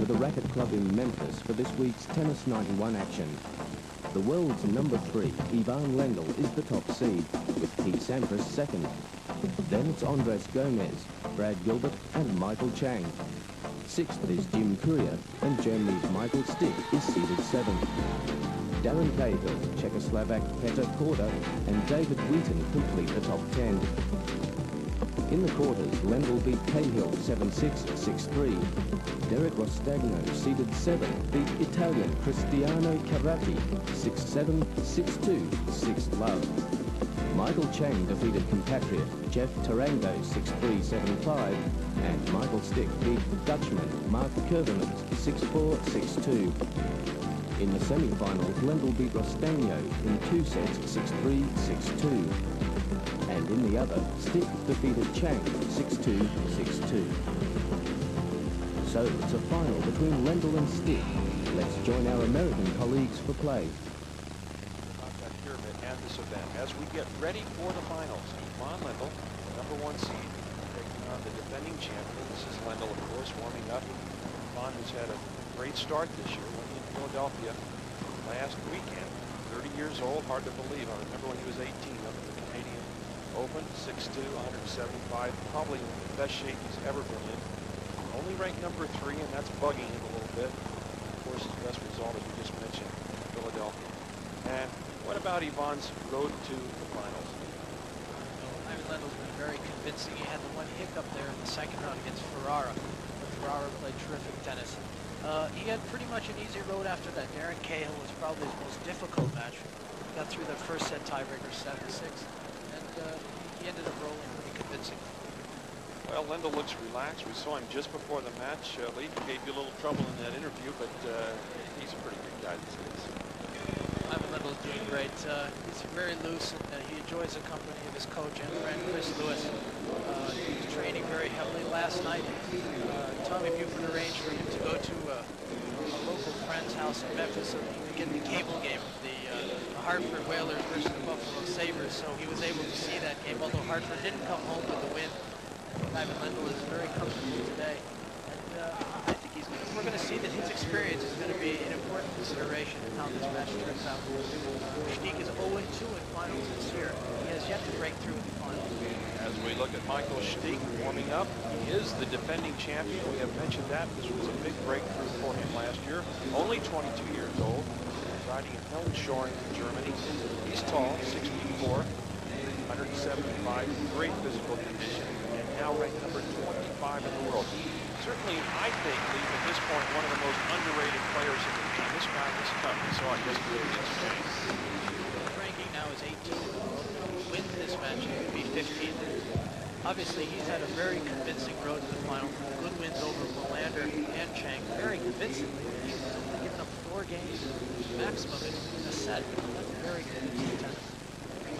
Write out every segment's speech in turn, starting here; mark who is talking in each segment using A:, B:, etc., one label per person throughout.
A: to the Racket Club in Memphis for this week's Tennis 91 action. The world's number 3, Ivan Lendl, is the top seed, with Pete Sampras second. Then it's Andres Gomez, Brad Gilbert and Michael Chang. Sixth is Jim Courier, and Germany's Michael Stich is seeded 7th. Darren Cahill, Czechoslovak Petr Korda and David Wheaton complete the top 10. In the quarters, Lendl beat Cahill 7-6, 6-3. Derek Rostagno, seeded 7th, beat Italian Cristiano Carratti 6-7, 6-2, 6-love. Michael Chang defeated compatriot Jeff Tarango 6-3, 7-5, and Michael Stich beat Dutchman Mark Kervemans 6-4, 6-2. In the semi-finals, Lendl beat Rostagno in 2 sets 6-3, 6-2. And in the other, Stich defeated Chang 6-2, 6-2. So it's a final between Lendl and Stich. Let's join our American colleagues for play.
B: At this event, as we get ready for the finals, Ivan Lendl, number 1 seed, taking on the defending champion. This is Lendl, of course, warming up. Ivan has had a great start this year, winning in Philadelphia last weekend. 30 years old, hard to believe. I remember when he was 18 up in the Canadian Open, 6'2", 175, probably in the best shape he's ever been in. Only ranked number 3, and that's bugging him a little bit. Of course, his best result, as we just mentioned, Philadelphia. And what about Ivan's road to the finals?
C: Ivan Lendl's been very convincing. He had the one hiccup there in the second round against Ferrara. But Ferrara played terrific tennis. He had pretty much an easy road after that. Darren Cahill was probably his most difficult match. He got through that first set tiebreaker 7-6, and he ended up rolling pretty convincing.
B: Well, Lendl looks relaxed. We saw him just before the match. Lee gave you a little trouble in that interview, but he's a pretty good guy these days.
C: Ivan Lendl's doing great. He's very loose, and he enjoys the company of his coach and friend, Chris Lewis. He was training very heavily last night. Tommy Buford arranged for him to go to a local friend's house in Memphis so he could get the cable game, the Hartford Whalers versus the Buffalo Sabres. So he was able to see that game, although Hartford didn't come home with the win. Ivan Lendl is very comfortable today. I think we're going to see that his experience is going to be an important consideration in how this match turns out. Stich is 0-2 in finals this year. He has yet to break through in the finals.
B: As we look at Michael Stich warming up, he is the defending champion. We have mentioned that. This was a big breakthrough for him last year. Only 22 years old, residing in Hildeshoren, Germany. He's tall, 6'4", 175, great physical condition, and now ranked number 25 in the world. Certainly, I think, Lee, at this point, one of the most underrated players in the game. This guy is tough. We saw it yesterday against James.
C: His ranking now is 18. Wins this match, he would be 15th. Obviously, he's had a very convincing road to the final. Good wins over Melander and Chang, very convincingly. He's given up 4 games, maximum in a set. That's very convincing tennis.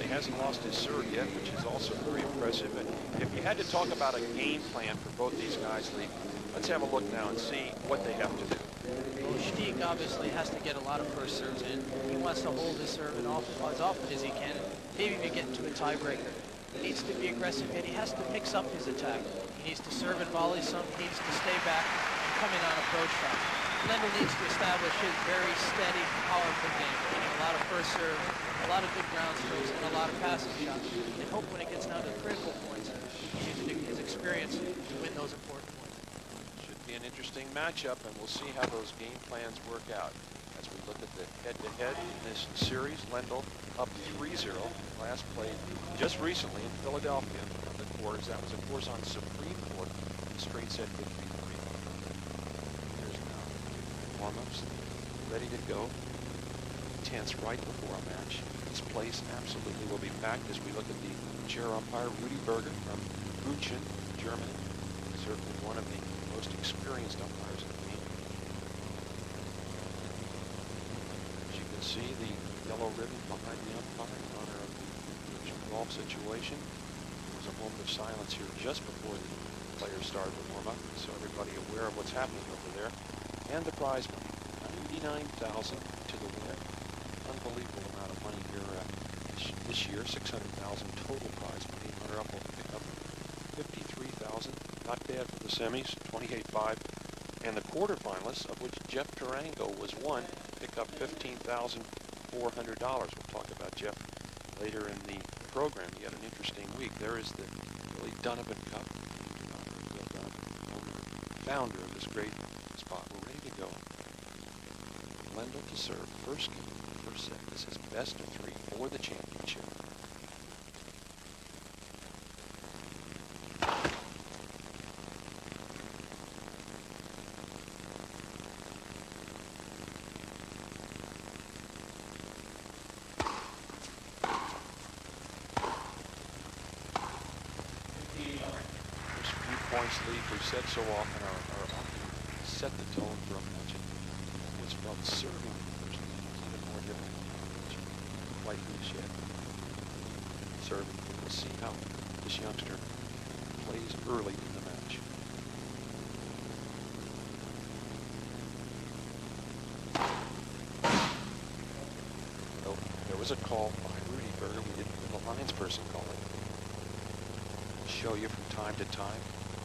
B: He hasn't lost his serve yet, which is also very impressive. And if you had to talk about a game plan for both these guys, Lee, let's have a look now and see what they have to do.
C: Well, Stich obviously has to get a lot of first serves in. He wants to hold his serve as often as he can, maybe even get into a tiebreaker. He needs to be aggressive, and he has to mix up his attack. He needs to serve and volley some, he needs to stay back and come in on approach shots. Lendl needs to establish his very steady, powerful game, meaning a lot of first serve, a lot of good ground strokes, and a lot of passing shots. And hope when it gets down to critical points, he can use his experience to win those important points.
B: Should be an interesting matchup, and we'll see how those game plans work out. As we look at the head-to-head in this series, Lendl up 3-0. Last played just recently in Philadelphia on the quarters. That was, of course, on Supreme Court, straight set 53. Here's now warm-ups, ready to go. Tense right before a match. This place absolutely will be packed as we look at the chair umpire, Rudy Berger from München, Germany. Certainly one of the most experienced umpires in the game. As you can see, the yellow ribbon behind the umpire in honor of the golf situation. There was a moment of silence here just before the players started to warm up, so everybody aware of what's happening over there. And the prize money, $99,000 to the winner. Unbelievable amount of money here this year, $600,000 total prize money. Runner-up will pick up $53,000. Not bad for the semis, 28-5. And the quarterfinalists, of which Jeff Tarango was one, pick up $15,400. We'll talk about Jeff later in the program. He had an interesting week. There is the Billy Donovan Cup. Bill Donovan, owner, founder of this great spot. We're ready to go. Lendl to serve. First game, first set. This is best of 3 for the championship. Points lead we've said so often are often set the tone for a match. It's about serving the first game. It's even more difficult. Quite loose yet. Serving. We'll see how this youngster plays early in the match. Well, there was a call by Rudy Berger. We didn't have a lines person call it. I'll show you from time to time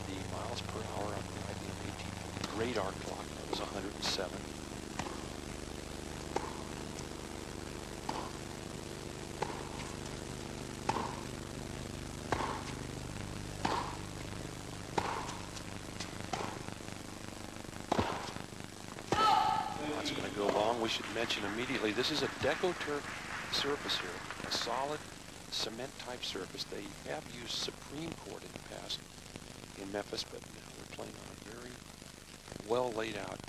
B: the miles per hour on the IBM 18 radar clock. That was 107. That's going to go long. We should mention immediately, this is a Deco-Turf surface here, a solid cement type surface. They have used Supreme Court in the past in Memphis, but now they're playing on a very well laid out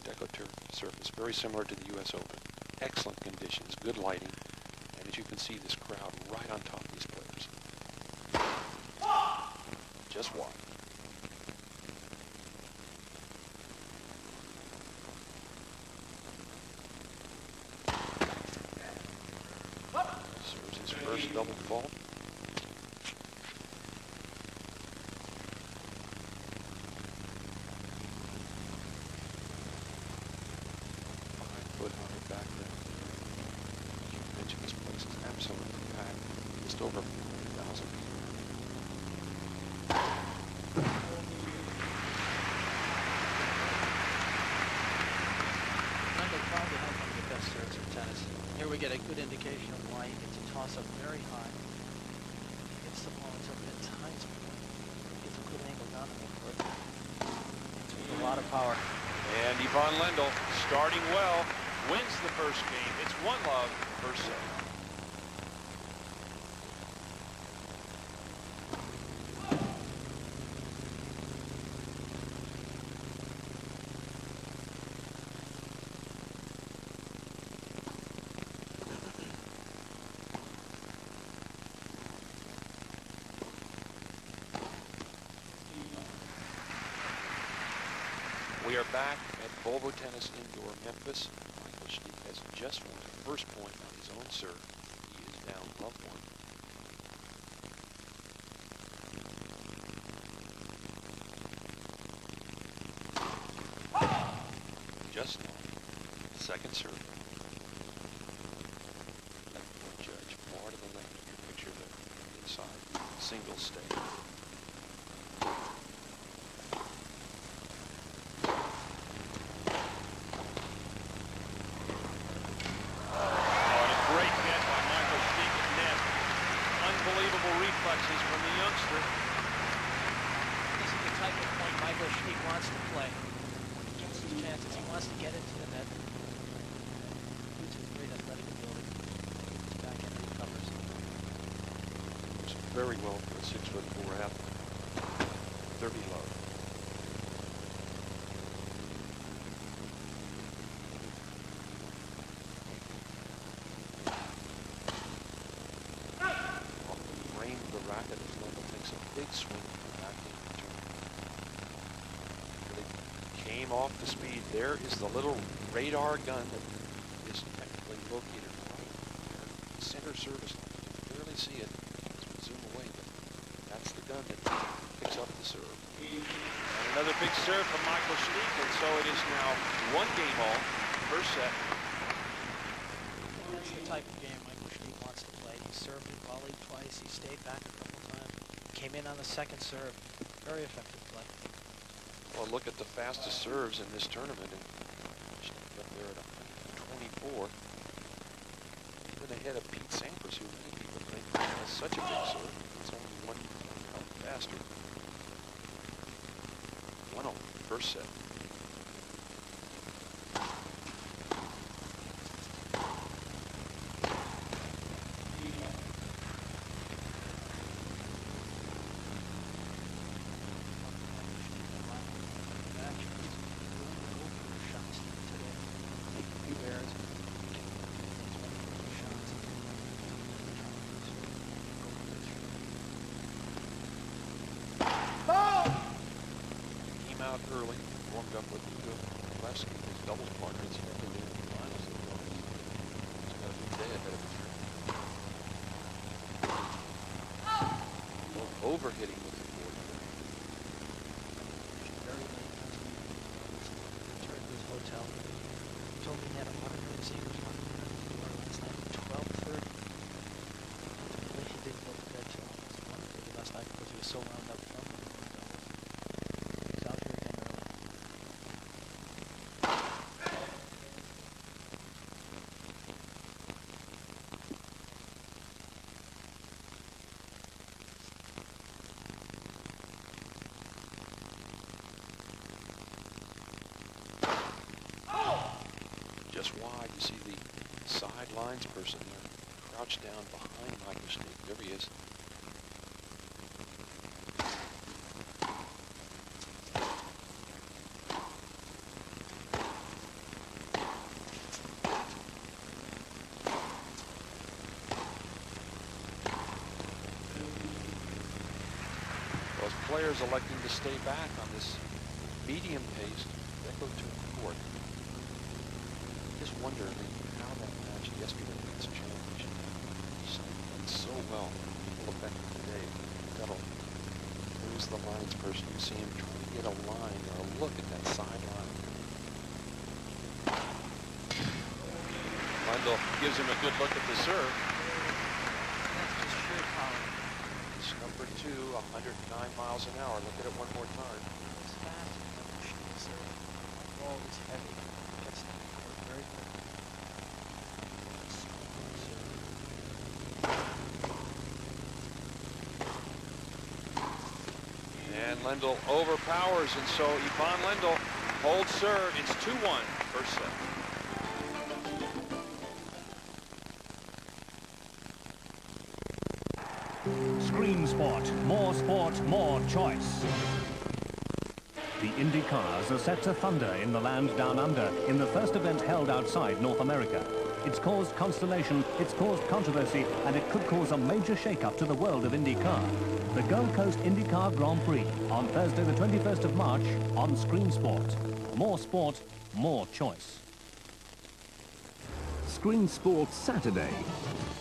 B: Deco-Turf surface, very similar to the U.S. Open. Excellent conditions, good lighting, and as you can see, this crowd right on top of these players. Just watch. Serves his first double fault. Back there. As you mentioned, this place is absolutely packed. Just over 40,000 people.
C: Lendl probably has one of the best serves in tennis. Here we get a good indication of why he gets a toss up very high. He gets the ball up at times. Gets a good angle down the midcourt. It's with a lot of power.
B: And Ivan Lendl starting well. Wins the first game. It's 1-0, first set. We are back at Volvo Tennis Indoor, Memphis. Stich has just won the first point on his own serve. He is down love 1. Just won. Second serve. Judge far to the left. You can picture the inside single stay. Reflexes from the youngster.
C: This is the type of point Michael Stich wants to play. He gives his chances. He wants to get into the net. Boots with great athletic ability. His backhand recovers.
B: It's very well for a 6'4" athlete. 30 low. Racket as Lendl takes a big swing from the backhand return. Really came off the speed. There is the little radar gun that is technically located right there. Center service line. You can barely see it as we zoom away, but that's the gun that picks up the serve. And another big serve from Michael Stich, and so it is now 1-game all, first set.
C: That's the type of game Michael Stich wants to play. He served and volleyed twice. He stayed back a couple times. Came in on the second serve. Very effective play.
B: Well, look at the fastest serves in this tournament. And she's up there at 124. Even ahead of Pete Sampras, who people think has such a big serve. It's only one faster. 1-0, first set. Out early, warmed up with Lefsky, his doubles partner. It's never been in the finals. He's got a big day ahead of him. Well, overhitting with the board.
C: Very late. Returned to his hotel. Told me he had 100 receivers last night at 12:30. He didn't go to bed till almost 1:30 last night because he was so wound up from it. He's out here again early.
B: Just wide, you see the sidelines person there, crouched down behind Michael Stich. There he is. Those players electing to stay back on this medium-paced Echo Tour court. Just wondering how that match yesterday has changed. So well. Look back today. That'll lose the lines person. You see him trying to get a line or a look at that sideline. Lendl gives him a good look at the serve.
C: That's just sheer power.
B: It's number 2, 109 miles an hour. Look at it one more time.
C: It's fast. It's a ball is heavy. Gets the court very quick.
B: And Lendl overpowers, and so Ivan Lendl holds serve. It's 2-1, first set.
D: Screen Sport, more choice. The Indy cars are set to thunder in the land down under in the first event held outside North America. It's caused consternation, it's caused controversy, and it could cause a major shake-up to the world of IndyCar. The Gold Coast IndyCar Grand Prix on Thursday the 21st of March on Screen Sport, more choice.
A: Screen Sport Saturday.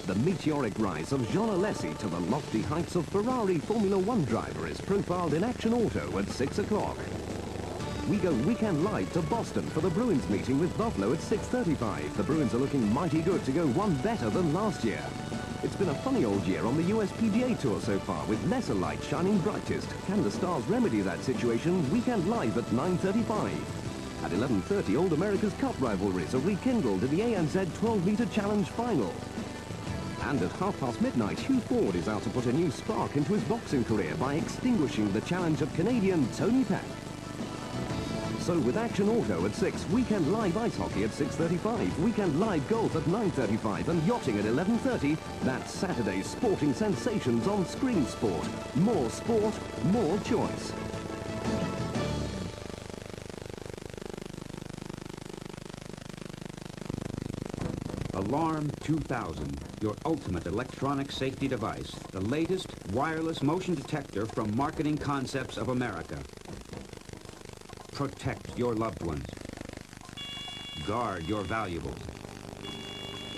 A: The meteoric rise of Jean Alesi to the lofty heights of Ferrari Formula One driver is profiled in Action Auto at 6 o'clock. We go weekend live to Boston for the Bruins meeting with Buffalo at 6:35. The Bruins are looking mighty good to go one better than last year. It's been a funny old year on the US PGA Tour so far, with lesser light shining brightest. Can the Stars remedy that situation? Weekend live at 9:35. At 11:30, Old America's Cup rivalries are rekindled in the ANZ 12-metre Challenge final. And at midnight, Hugh Ford is out to put a new spark into his boxing career by extinguishing the challenge of Canadian Tony Peck. So with Action Auto at 6, weekend live ice hockey at 6:35, weekend live golf at 9:35, and yachting at 11:30, that's Saturday's sporting sensations on Screen Sport, more choice.
E: Alarm 2000, your ultimate electronic safety device. The latest wireless motion detector from Marketing Concepts of America. Protect your loved ones. Guard your valuables.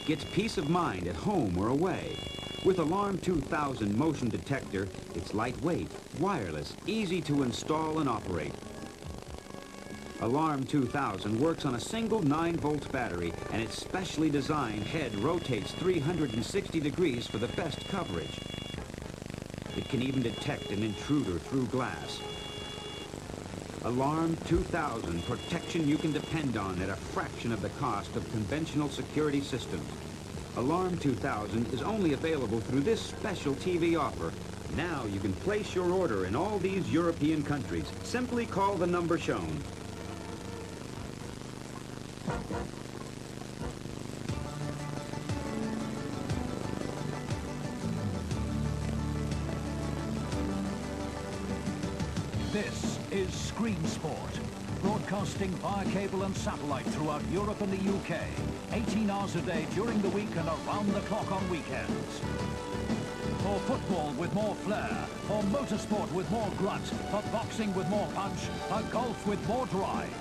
E: Get peace of mind at home or away. With Alarm 2000 motion detector, it's lightweight, wireless, easy to install and operate. Alarm 2000 works on a single 9-volt battery, and its specially designed head rotates 360 degrees for the best coverage. It can even detect an intruder through glass. Alarm 2000, protection you can depend on at a fraction of the cost of conventional security systems. Alarm 2000 is only available through this special TV offer. Now you can place your order in all these European countries. Simply call the number shown.
D: This is Screen Sport, broadcasting via cable and satellite throughout Europe and the UK, 18 hours a day during the week and around the clock on weekends. For football with more flair, for motorsport with more grunt, for boxing with more punch, for golf with more drive.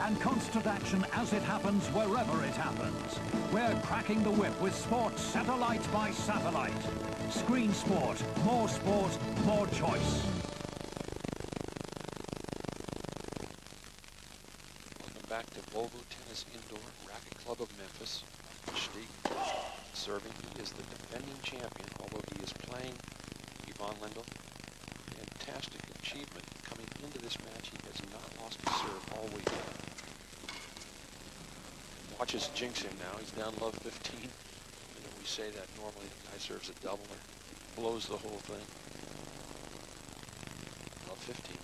D: And constant action as it happens wherever it happens. We're cracking the whip with sport satellite by satellite. Screen Sport, more choice.
B: Back to Volvo Tennis Indoor Racket Club of Memphis. Stich serving. He is the defending champion, although he is playing Ivan Lendl. Fantastic achievement coming into this match. He has not lost a serve all week. Watch us jinx him now. He's down love 15. You know, we say that normally. The guy serves a double or blows the whole thing. Love 15.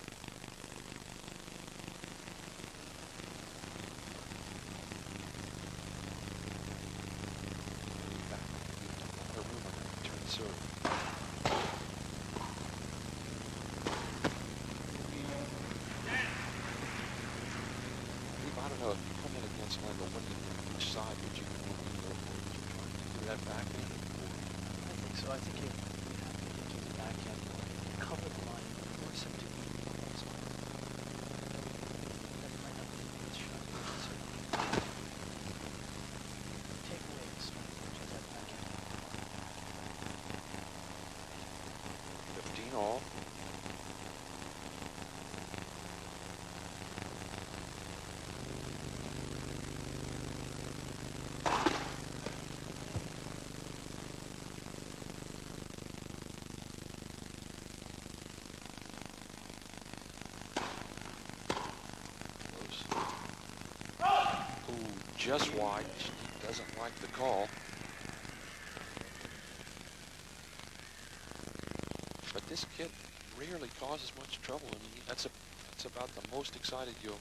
B: I don't know, if you come in against Lendl, which side would you normally go for? Would you try to do that backhand?
C: I think so. I think you have to get to the backhand, cover the line, force him to beat the ball. That might not be the best shot. Take away the strength to that backhand.
B: 15 all. Just wide. He doesn't like the call. But this kid rarely causes much trouble. I mean, that's about the most excited you'll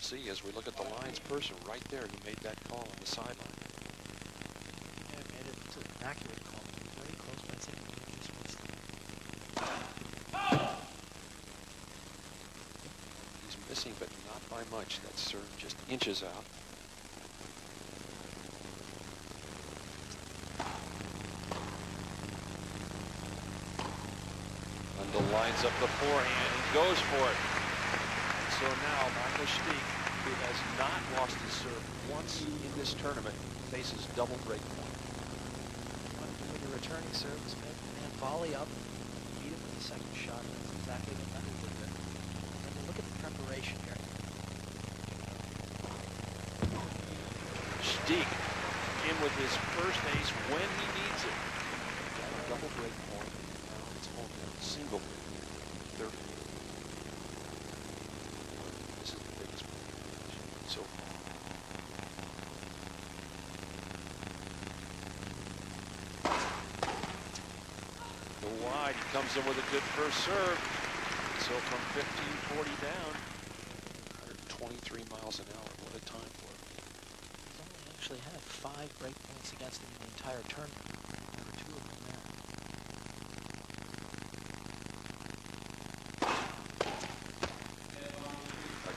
B: see as we look at the lines person right there who made that call on the sideline.
C: Yeah, made it to an accurate call. Very close, but I think he just missed it.
B: He's missing, but not by much. That serve just inches out. Lines up the forehand and goes for it. And so now Michael Stich, who has not lost his serve once in this tournament, faces double break point.
C: When you're returning service, man, volley up, beat it with the second shot. That's exactly what Lendl did there. And look at the preparation here.
B: Stich in with his first ace when he needs it. Got a double break point. Now it's only a single break. 30. This is the biggest one so far. The wide, he comes in with a good first serve. So from 15-40 down, 123 miles an hour. What a time for him.
C: He's only actually had 5 break points against him in the entire tournament. There were 2 of them there.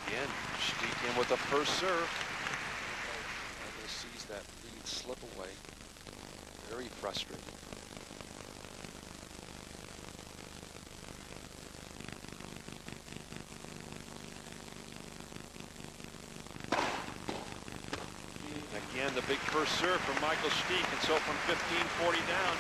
B: Again, Stich in with the first serve. Lendl sees that lead slip away. Very frustrated. Again, the big first serve from Michael Stich, and so from 15-40 down,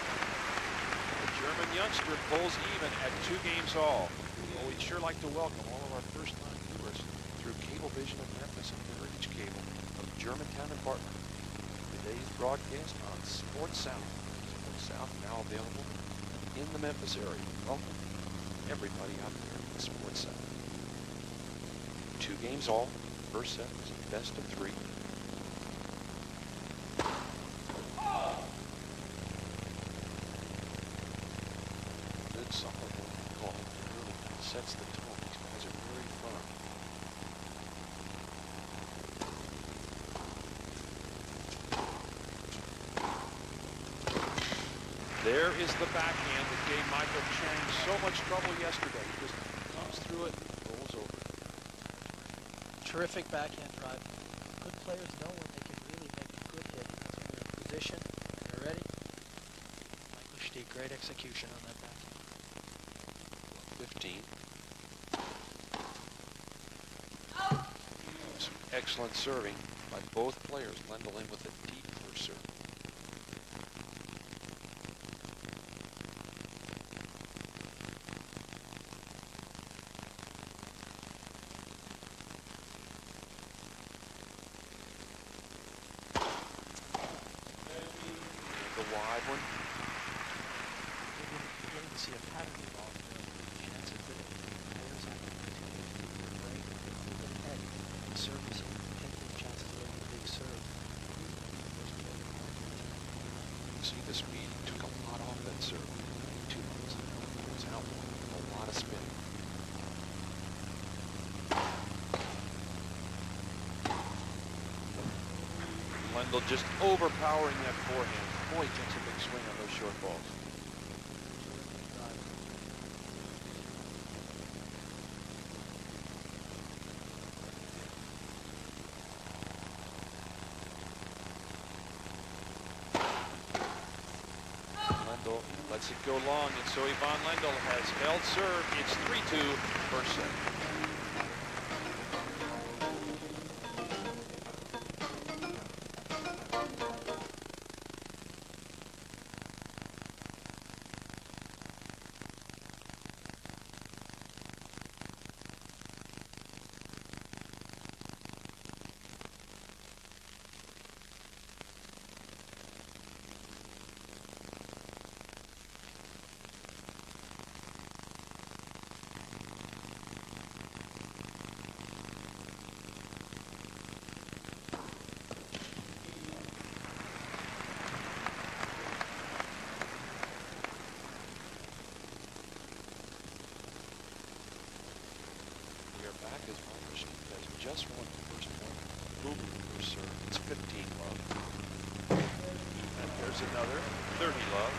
B: the German youngster pulls even at 2 games all. Well, we'd sure like to welcome all of our first-time viewers through Cablevision of Memphis and Heritage Cable of Germantown and Bartlett. Today's broadcast on Sports South. Sports South now available in the Memphis area. Welcome everybody out there in Sports South. 2 games all. First set is a best of 3. Good solid call. It really sets the tone. These guys are very firm. There is the backhand that gave Michael Chang so much trouble yesterday. He just comes through it, rolls over.
C: Terrific backhand drive. Good players know when they can really make a good hit. That's when they're in position and they're ready. Michael Stich, great execution on that backhand.
B: 15. Some excellent serving by both players. Lendl in with a deep first serve. The wide one.
C: You're beginning to see a pattern evolve there. Chances that players have to continue to do their break, get ahead, and service and taking chances of a big serve.
B: See the speed. He took a lot off that serve. 2 months. It was out. A lot of spin. Lendl just overpowering that forehand. Boy, he takes a big swing on those short balls. Lendl lets it go long, and so Ivan Lendl has held serve. It's 3-2 first set. Back as Michael Stich has just won the first point. Moving first serve. It's 15 love. And there's another 30 love.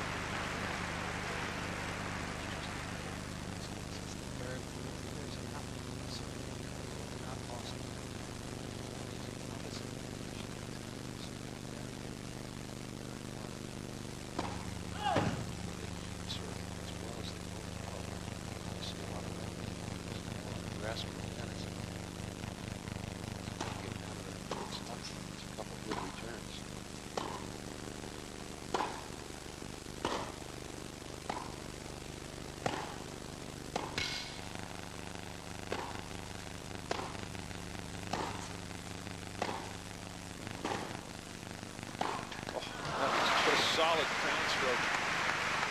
B: Solid crown stroke.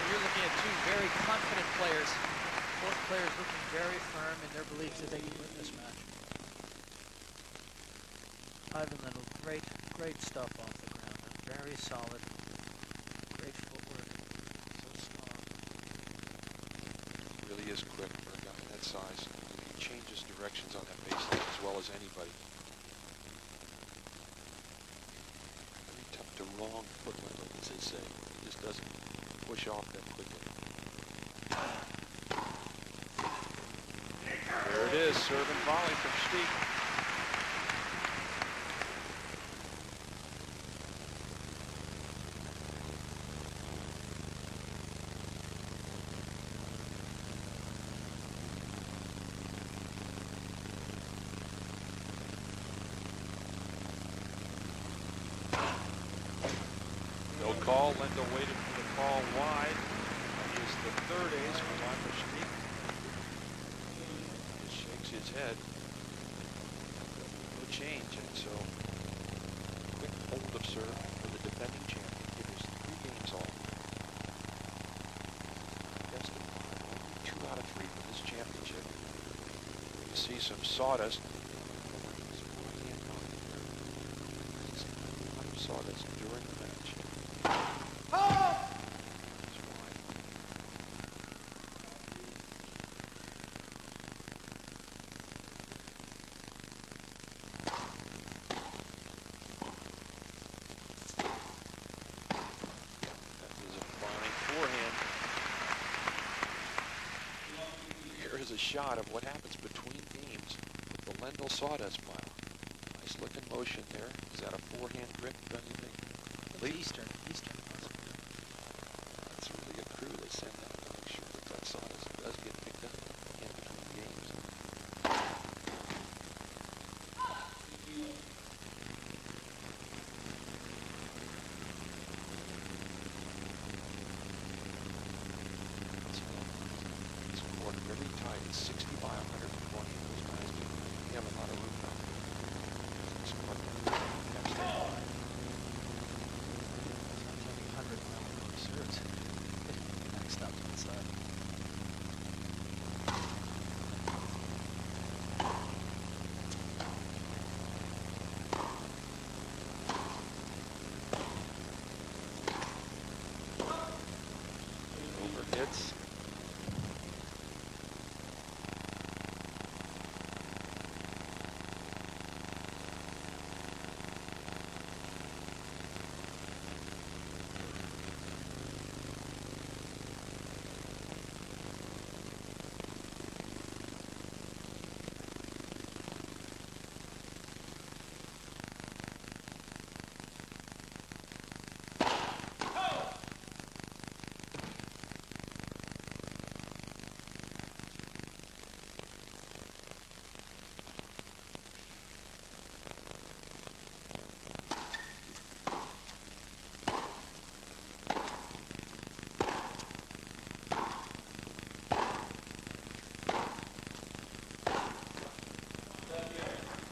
C: You're looking at 2 very confident players. Both players looking very firm in their belief that they can win this match. Ivan Lendl, great stuff off the ground. Very solid. Great footwork. So strong.
B: Really is quick for a guy that size. He changes directions on that baseline as well as anybody. Very tough to wrong footwork, as they say. He just doesn't push off that quickly. There it is, serve and volley from Stich. No call. Lendl waited for the call wide. That is the third ace for Michael Stich. He shakes his head. No change, and so quick hold of serve for the defending champion. It is 3 games all. Best of 5. Only 2 out of 3 for this championship. You see some sawdust sawdust during the match. It's wide. That is a fine forehand. Here is a shot of what happens between games with the Lendl sawdust pile. Nice looking motion there. Is that a forehand grip, don't you think?
C: Eastern.
B: That's really a crew they send out to make sure that that sawdust does get picked up in between games. This quarter very tight. It's 60 by 120. Those guys we have a lot of room now. This quarter, next day.
C: 100-mile serves. Next up inside.
B: Over hits.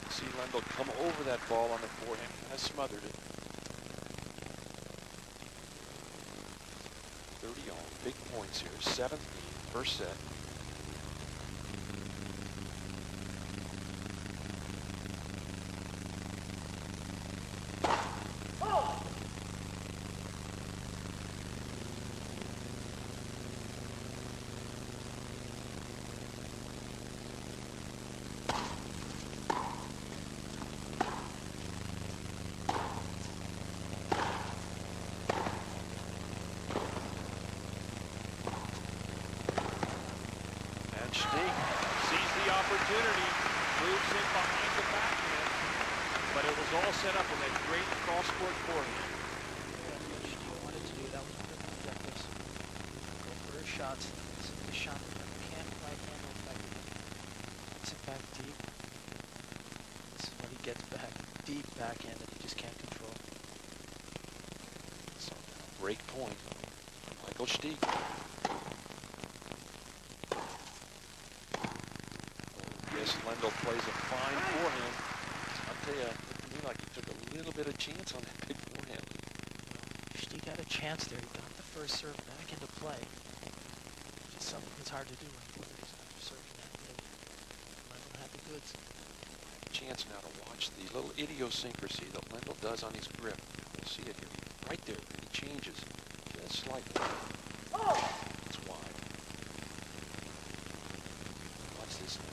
B: See Lendl come over that ball on the forehand. Has smothered it. 30 all. Big points here. 7th game. First set. Stich sees the opportunity, moves in behind the backhand, but it was all set up with a great cross-court forehand.
C: That's what Stich wanted to do. That was one of the objectives. Go for his shots. This is the shot that you can't quite handle effectively. Puts it back deep. This is what he gets back. Deep backhand that he just can't control.
B: So, break point from Michael Stich. Yes, Lendl plays a fine forehand. I'll tell you, it looked to me like he took a little bit of chance on that big forehand.
C: Stich had a chance there. He got the first serve back into play. Just something that's hard to do when he's after serving that big. Lendl had the goods.
B: Chance now to watch the little idiosyncrasy that Lendl does on his grip. We'll see it here. Right there. He changes just slightly. It's wide. Watch this now.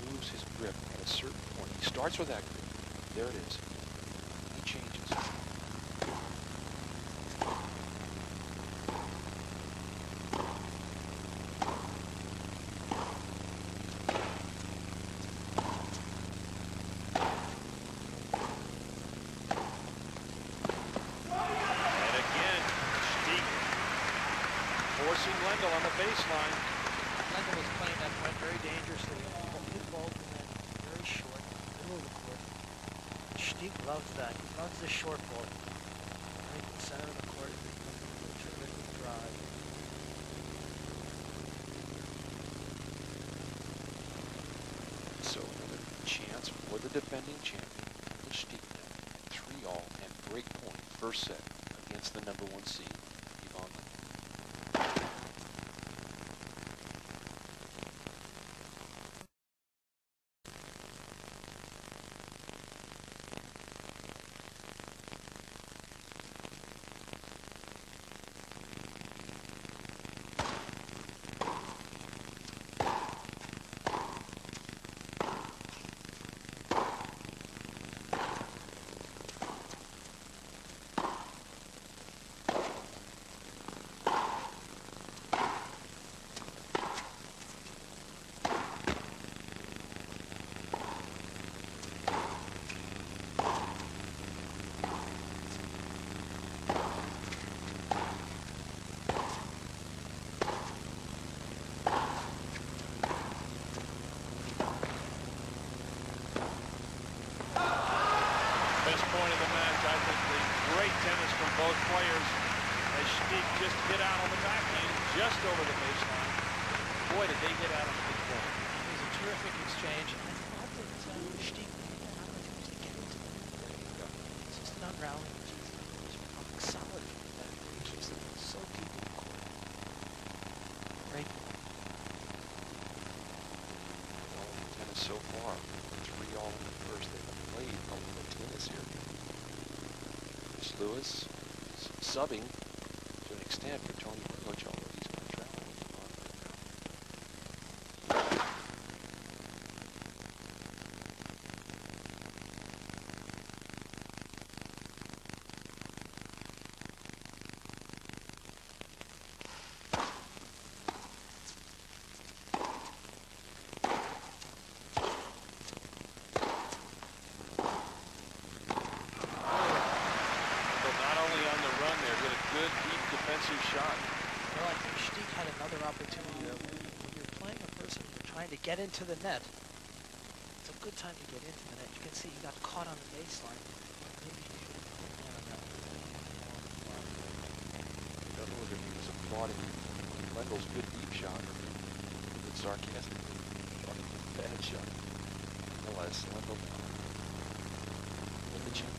B: He moves his grip at a certain point. He starts with that grip. There it is. He changes. And again, Stich forcing Lendl on the baseline.
C: Lendl was playing that point very dangerously. His ball came in very short, middle of the court. Stich loves that. He loves the short ball. Right in the center of the court. Terrific drive.
B: So another chance for the defending champion, Stich, 3-all and break point first set against the #1 seed, Ivan Lendl. point of the match. I think the great tennis from both players as Stich just hit out on the backhand just over the baseline. Boy, did they get out on the big point.
C: It was a terrific exchange. I thought that Stich had an opportunity to get into it. It's just not rallying. He's rock solid. He keeps it so deep in the court. Great.
B: All in tennis so far. 3 all in the first. They've played a lot of tennis here. Chris Lewis subbing to an extent for Tony Roach, although he's going to travel with the ball right now. Good, deep defensive shot.
C: Well, I think Stich had another opportunity. When you're playing a person, you're trying to get into the net. It's a good time to get into the net. You can see he got caught on the baseline. Maybe he should have put down on that one.
B: In other words, he was applauding Lendl's good deep shot, or a bit sarcastically, applauding his bad shot. Nonetheless, Lendl with the chance.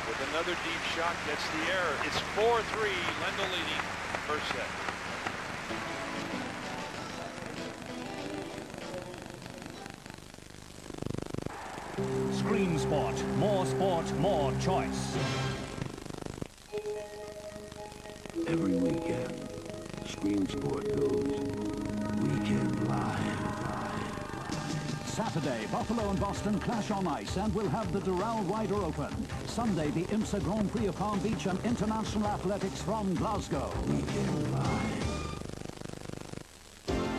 B: With another deep shot, gets the error. It's 4-3, Lendl leading first set.
D: Screen Sport, more choice.
F: Every weekend, Screen Sport goes Weekend Live.
G: Saturday, Buffalo and Boston clash on ice and we'll have the Doral Ryder Open. Sunday, the IMSA Grand Prix of Palm Beach and International Athletics from Glasgow.
F: Weekend Live.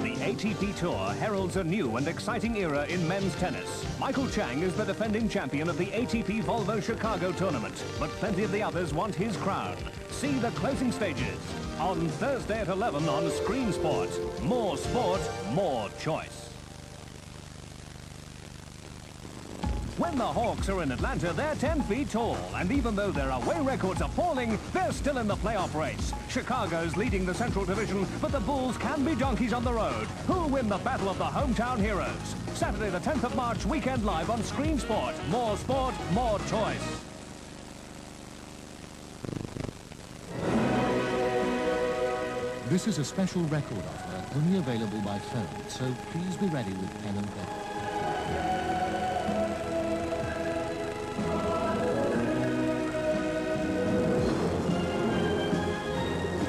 D: The ATP Tour heralds a new and exciting era in men's tennis. Michael Chang is the defending champion of the ATP Volvo Chicago tournament, but plenty of the others want his crown. See the closing stages on Thursday at 11 on Screen Sport, more choice. When the Hawks are in Atlanta, they're 10 feet tall, and even though their away record's appalling, they're still in the playoff race. Chicago's leading the Central Division, but the Bulls can be donkeys on the road. Who'll win the battle of the hometown heroes? Saturday the 10th of March, Weekend Live on Screen Sport, more choice.
H: This is a special record offer, only available by phone, so please be ready with pen and paper.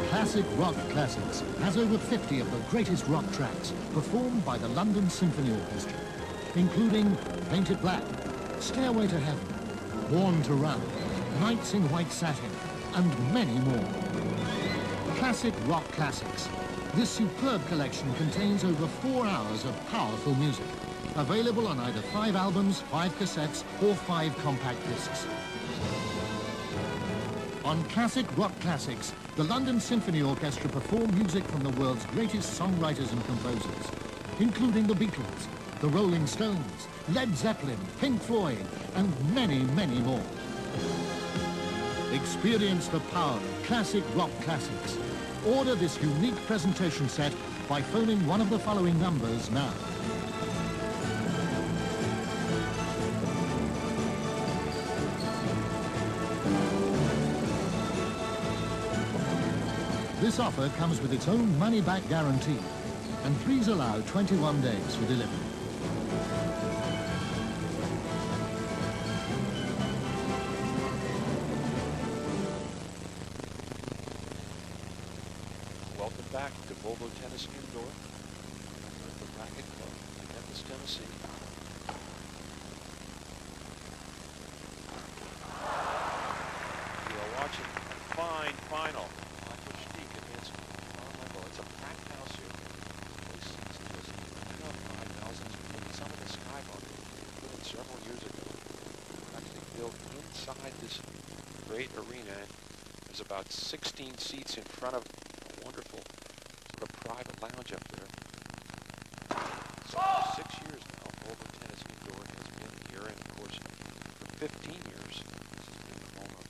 H: Classic Rock Classics has over 50 of the greatest rock tracks performed by the London Symphony Orchestra, including Painted Black, Stairway to Heaven, Born to Run, Nights in White Satin, and many more. Classic Rock Classics. This superb collection contains over 4 hours of powerful music, available on either 5 albums, 5 cassettes, or 5 compact discs. On Classic Rock Classics, the London Symphony Orchestra perform music from the world's greatest songwriters and composers, including the Beatles, the Rolling Stones, Led Zeppelin, Pink Floyd, and many, many more. Experience the power of Classic Rock Classics. Order this unique presentation set by phoning one of the following numbers now. This offer comes with its own money-back guarantee, and please allow 21 days for delivery.
B: Welcome back to Volvo Tennis Indoor at the Racket Club in Memphis, Tennessee. We final. Michael Stich against Lendl. It's a packed house here. Place seats just 5,000. Look at some of the skybox put in several years ago. Actually built inside this great arena. There's about 16 seats in front of a wonderful sort of private lounge up there. So for 6 years now, Boulder Tennis Indoor has been here, and of course, for 15 years, this has been the home of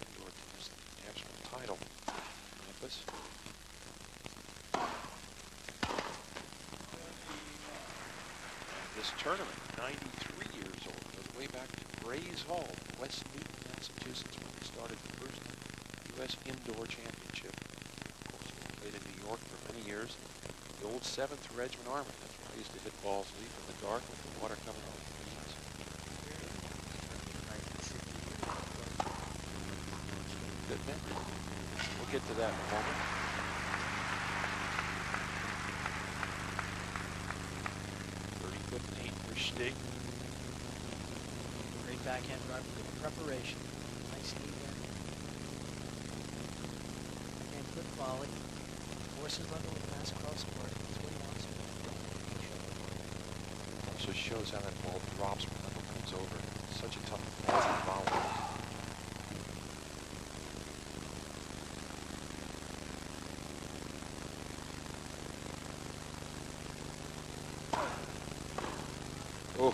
B: indoor tennis national title in Memphis. This tournament, 93 years old, goes way back to Grays Hall, West Newton, Massachusetts, when we started the first U.S. Indoor Championship. Of course, we played in New York for many years. The old 7th Regiment Army. That's where I used to hit balls leap in the dark with the water coming off the beams. Good memory. We'll get to that in a moment. For Stich.
C: Great backhand drive, good preparation. Nice knee there. And good volley. Forces Lendl to pass across court. That's what he wants to do.
B: Also shows how that ball drops when Lendl comes over. Such a tough ball to volley. Oh.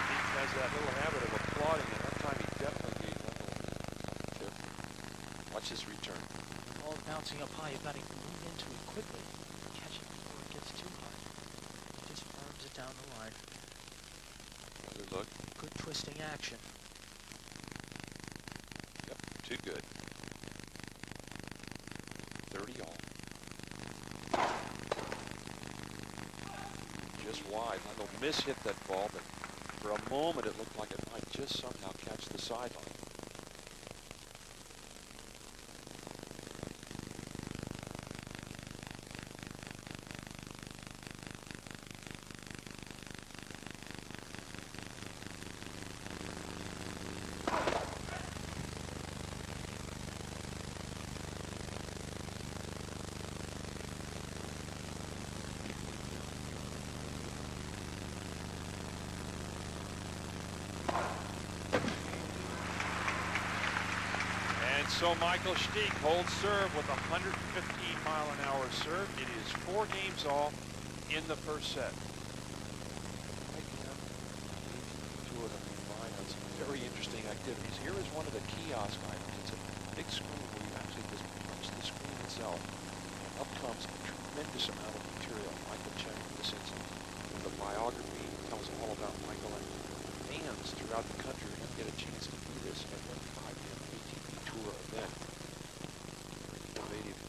B: Stich has that little habit of applauding, and that time he definitely gave Lendl a tip. Watch his return.
C: Ball bouncing up high, you've got to move into it quickly. Catch it before it gets too high. It just firms it down the line.
B: Good look.
C: Good twisting action.
B: Yep, too good. 30 all. Just wide. Lendl mishit that ball, but for a moment it looked like it might just somehow catch the sideline. So Michael Stich holds serve with a 115-mile-an-hour serve. It is 4 games all in the first set. Two of them combined on some very interesting activities. Here is one of the kiosk items. It's a big screen where you actually just punch the screen itself. And up comes a tremendous amount of material. Michael Chang, in this instance, with a biography, tells all about Michael, and fans throughout the country are going to get a chance to do this at the 5-day ATP Tour event. Very innovative.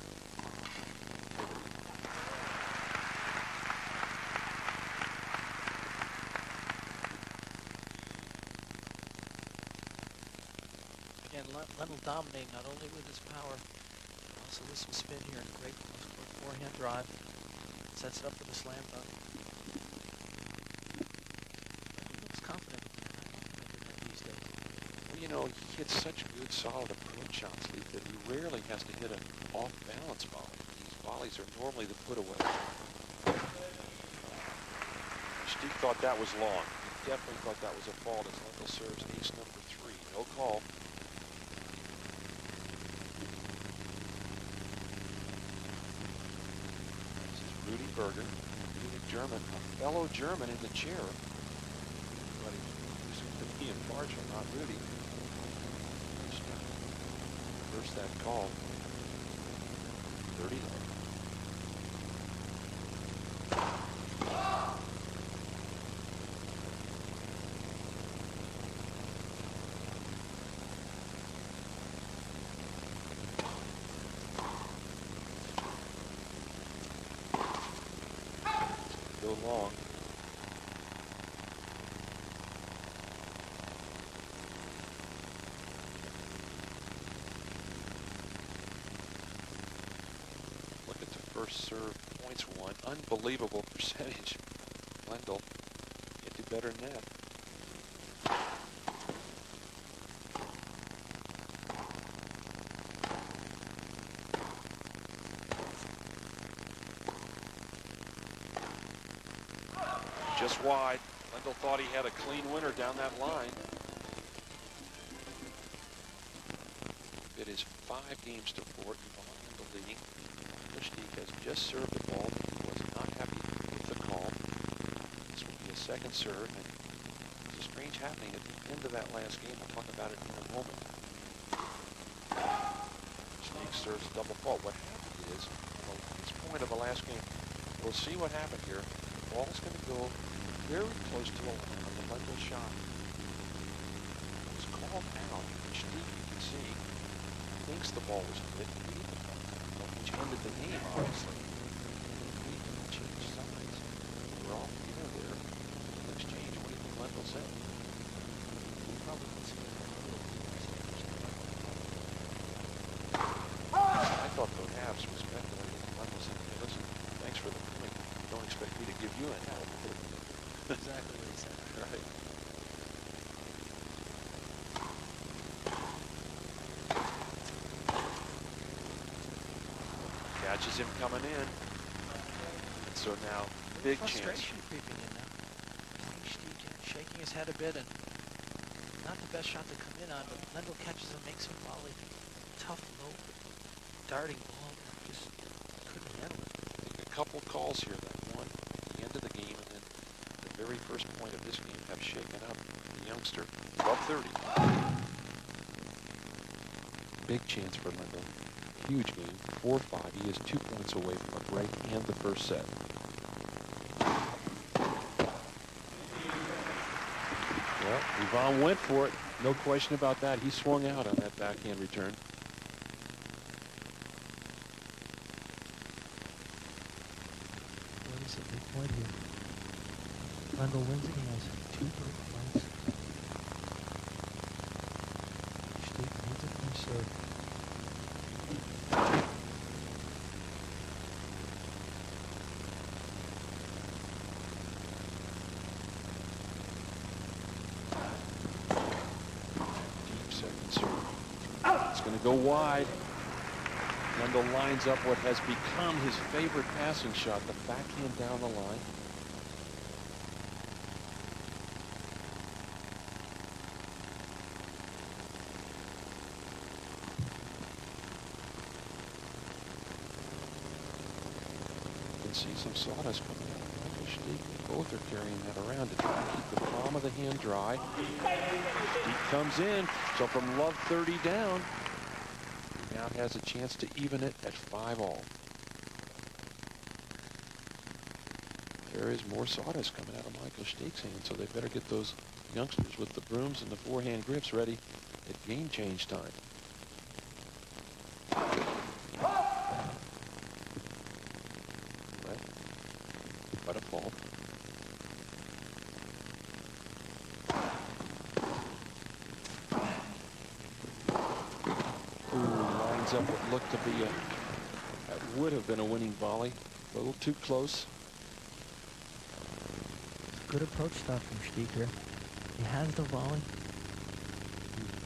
C: Again, Lendl dominating not only with his power, but also with some spin here. Great forehand drive. Sets it up for the slam dunk. He looks confident these days.
B: Well, you know, he hits such good, solid approach shots that he rarely has to hit an off-balance volley. These volleys are normally the put-away. Stich thought that was long. He definitely thought that was a fault as Lendl serves ace number 3. No call. This is Rudy Berger, Munich German, a fellow German in the chair. But he's to be impartial, not Rudy. Reverse that call. 30 love. Go long. Look at the first serve points won. Unbelievable percentage. Lendl can't do better than that. Just wide. Lendl thought he had a clean winner down that line. It is 5 games to 4. Yvonne Lendl leading. Stich has just served the ball. He was not happy with the call. This will be a second serve, and there's a strange happening at the end of that last game. I'll talk about it in a moment. Stich serves a double fault. What happened is, well, at this point of the last game, we'll see what happened here. The ball's going to go very close to the line of the Lendl shot. It was called out, and Stich, you can see, thinks the ball was hit, which ended the game, obviously. We changed sides. We're all together there. In exchange, what do you think Lendl said? He probably would say I thought perhaps was speculating. Lendl said, hey, listen, thanks for the point. Don't expect me to give you any help.
C: Exactly what he said.
B: Right. Catches him coming in. And so now, big chance.
C: Frustration creeping in now. Stich shaking his head a bit, and not the best shot to come in on, but Lendl catches him, makes him volley. Tough, low, darting ball. Just couldn't handle it.
B: A couple calls here, that one at the end of the game, and then the very first point of this game have shaken up the youngster. Above 30. Big chance for Lendl. Huge game, 4-5. He is 2 points away from a break and the first set. Well, Yvonne went for it. No question about that. He swung out on that backhand return.
C: What is a big point here? Lendl wins it. He has 2 break points. Stich needs it from serve.
B: It's going to go wide. Lendl lines up what has become his favorite passing shot, the backhand down the line. You can see some sawdust coming out. Both are carrying that around to try to keep the palm of the hand dry. Stich comes in, so from love 30 down, he now has a chance to even it at 5-all. There is more sawdust coming out of Michael Stich's hand, so they better get those youngsters with the brooms and the forehand grips ready at game change time. But a fault. Lines up what looked to be that would have been a winning volley. A little too close.
C: Good approach stop from Stich here. He has the volley.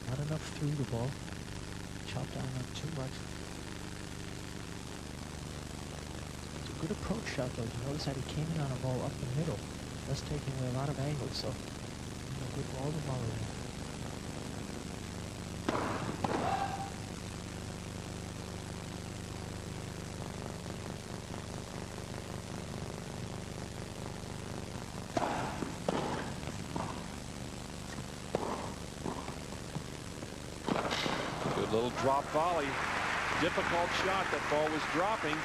C: Not enough through the ball. Chopped down on too much. It's a good approach shot though. You notice that he came in on a ball up the middle. That's taking away a lot of angles, so a good ball to volley.
B: Little drop volley. Difficult shot. That ball was dropping.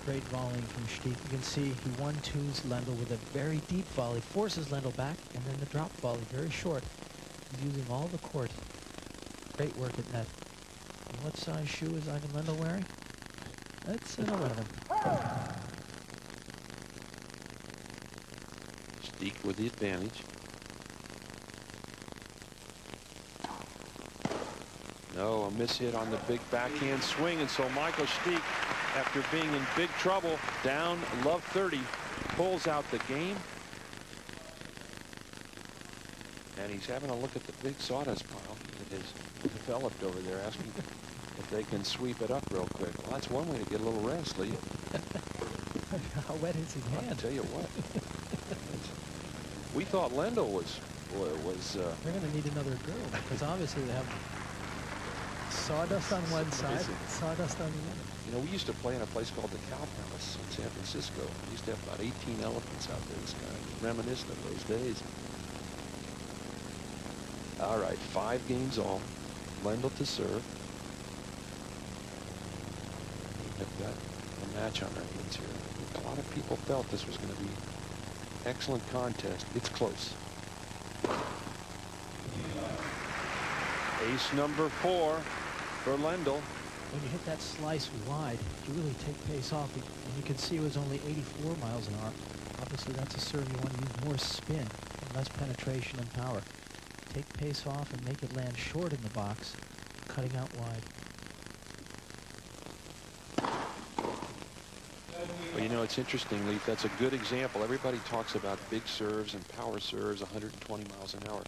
C: Great volleying from Stich. You can see he 1-2s Lendl with a very deep volley. Forces Lendl back, and then the drop volley. Very short. He's using all the court. Great work at net. And what size shoe is Ivan Lendl wearing? That's an 11.
B: Stich with the advantage. No, a miss hit on the big backhand swing, and so Michael Stich, after being in big trouble, down love 30, pulls out the game. And he's having a look at the big sawdust pile that has developed over there, asking if they can sweep it up real quick. Well, that's one way to get a little rest, Lee.
C: How wet is his hand?
B: I'll tell you what. We thought Lendl was
C: They're going to need another drill because obviously they have sawdust on one side, sawdust on the other.
B: You know, we used to play in a place called the Cow Palace in San Francisco. We used to have about 18 elephants out there. It's kind of reminiscent of those days. All right, 5 games all. Lendl to serve. We've got a match on our hands here. A lot of people felt this was going to be an excellent contest. It's close. Ace number 4 for Lendl.
C: When you hit that slice wide, you really take pace off. And you can see it was only 84 miles an hour. Obviously, that's a serve you want to use more spin and less penetration and power. Take pace off and make it land short in the box, cutting out wide.
B: Well, you know, it's interesting, Leaf. That's a good example. Everybody talks about big serves and power serves, 120 miles an hour.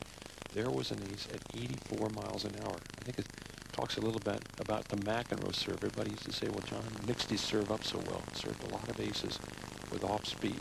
B: There was an ace at 84 miles an hour. I think it talks a little bit about the McEnroe serve. Everybody used to say, well, John mixed his serve up so well. Served a lot of aces with off speed.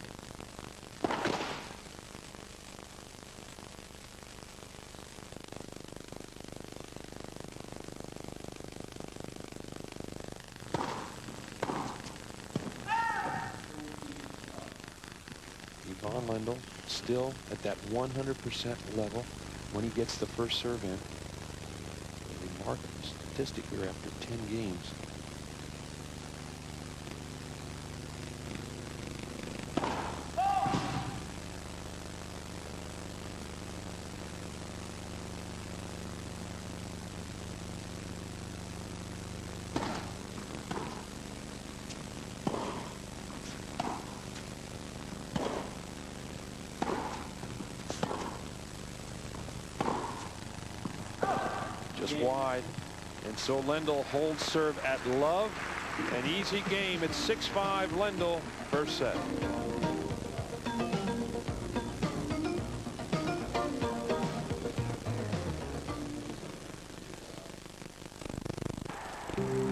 B: Lendl still at that 100% level when he gets the first serve in. A remarkable statistic here after 10 games. Wide, and so Lendl holds serve at love. An easy game. It's 6-5 Lendl, first set.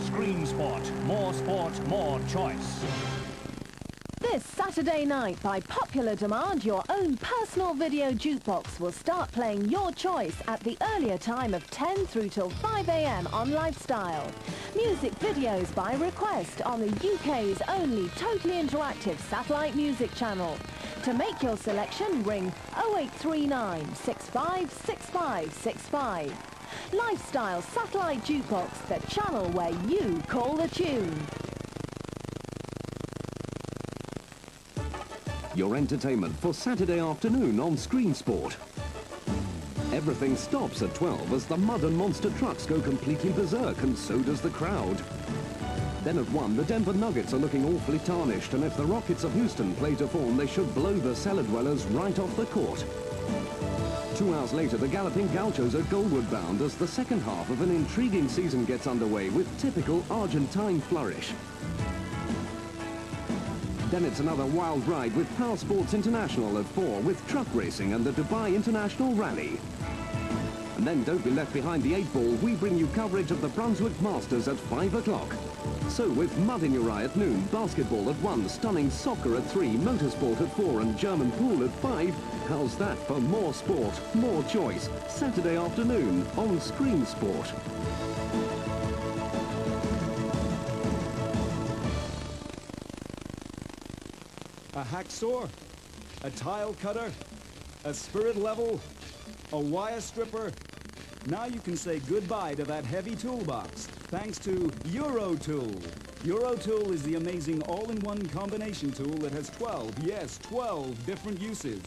D: Screen Sport. More sport, more choice.
I: This Saturday night, by popular demand, your own personal video jukebox will start playing your choice at the earlier time of 10 through till 5 a.m. on Lifestyle. Music videos by request on the UK's only totally interactive satellite music channel. To make your selection, ring 0839 656565. Lifestyle Satellite Jukebox, the channel where you call the tune.
A: Your entertainment for Saturday afternoon on Screen Sport. Everything stops at 12 as the mud and monster trucks go completely berserk, and so does the crowd. Then at 1, the Denver Nuggets are looking awfully tarnished, and if the Rockets of Houston play to form, they should blow the cellar dwellers right off the court. 2 hours later, the Galloping Gauchos are goalward bound as the second half of an intriguing season gets underway with typical Argentine flourish. Then it's another wild ride with Power Sports International at 4 with truck racing and the Dubai International Rally. And then don't be left behind the 8 ball. We bring you coverage of the Brunswick Masters at 5 o'clock. So with mud in your eye at noon, basketball at 1, stunning soccer at 3, motorsport at 4 and German pool at 5. How's that for more sport, more choice? Saturday afternoon on Screen Sport.
J: A hacksaw, a tile cutter, a spirit level, a wire stripper. Now you can say goodbye to that heavy toolbox thanks to EuroTool. EuroTool is the amazing all-in-one combination tool that has 12, yes, 12 different uses.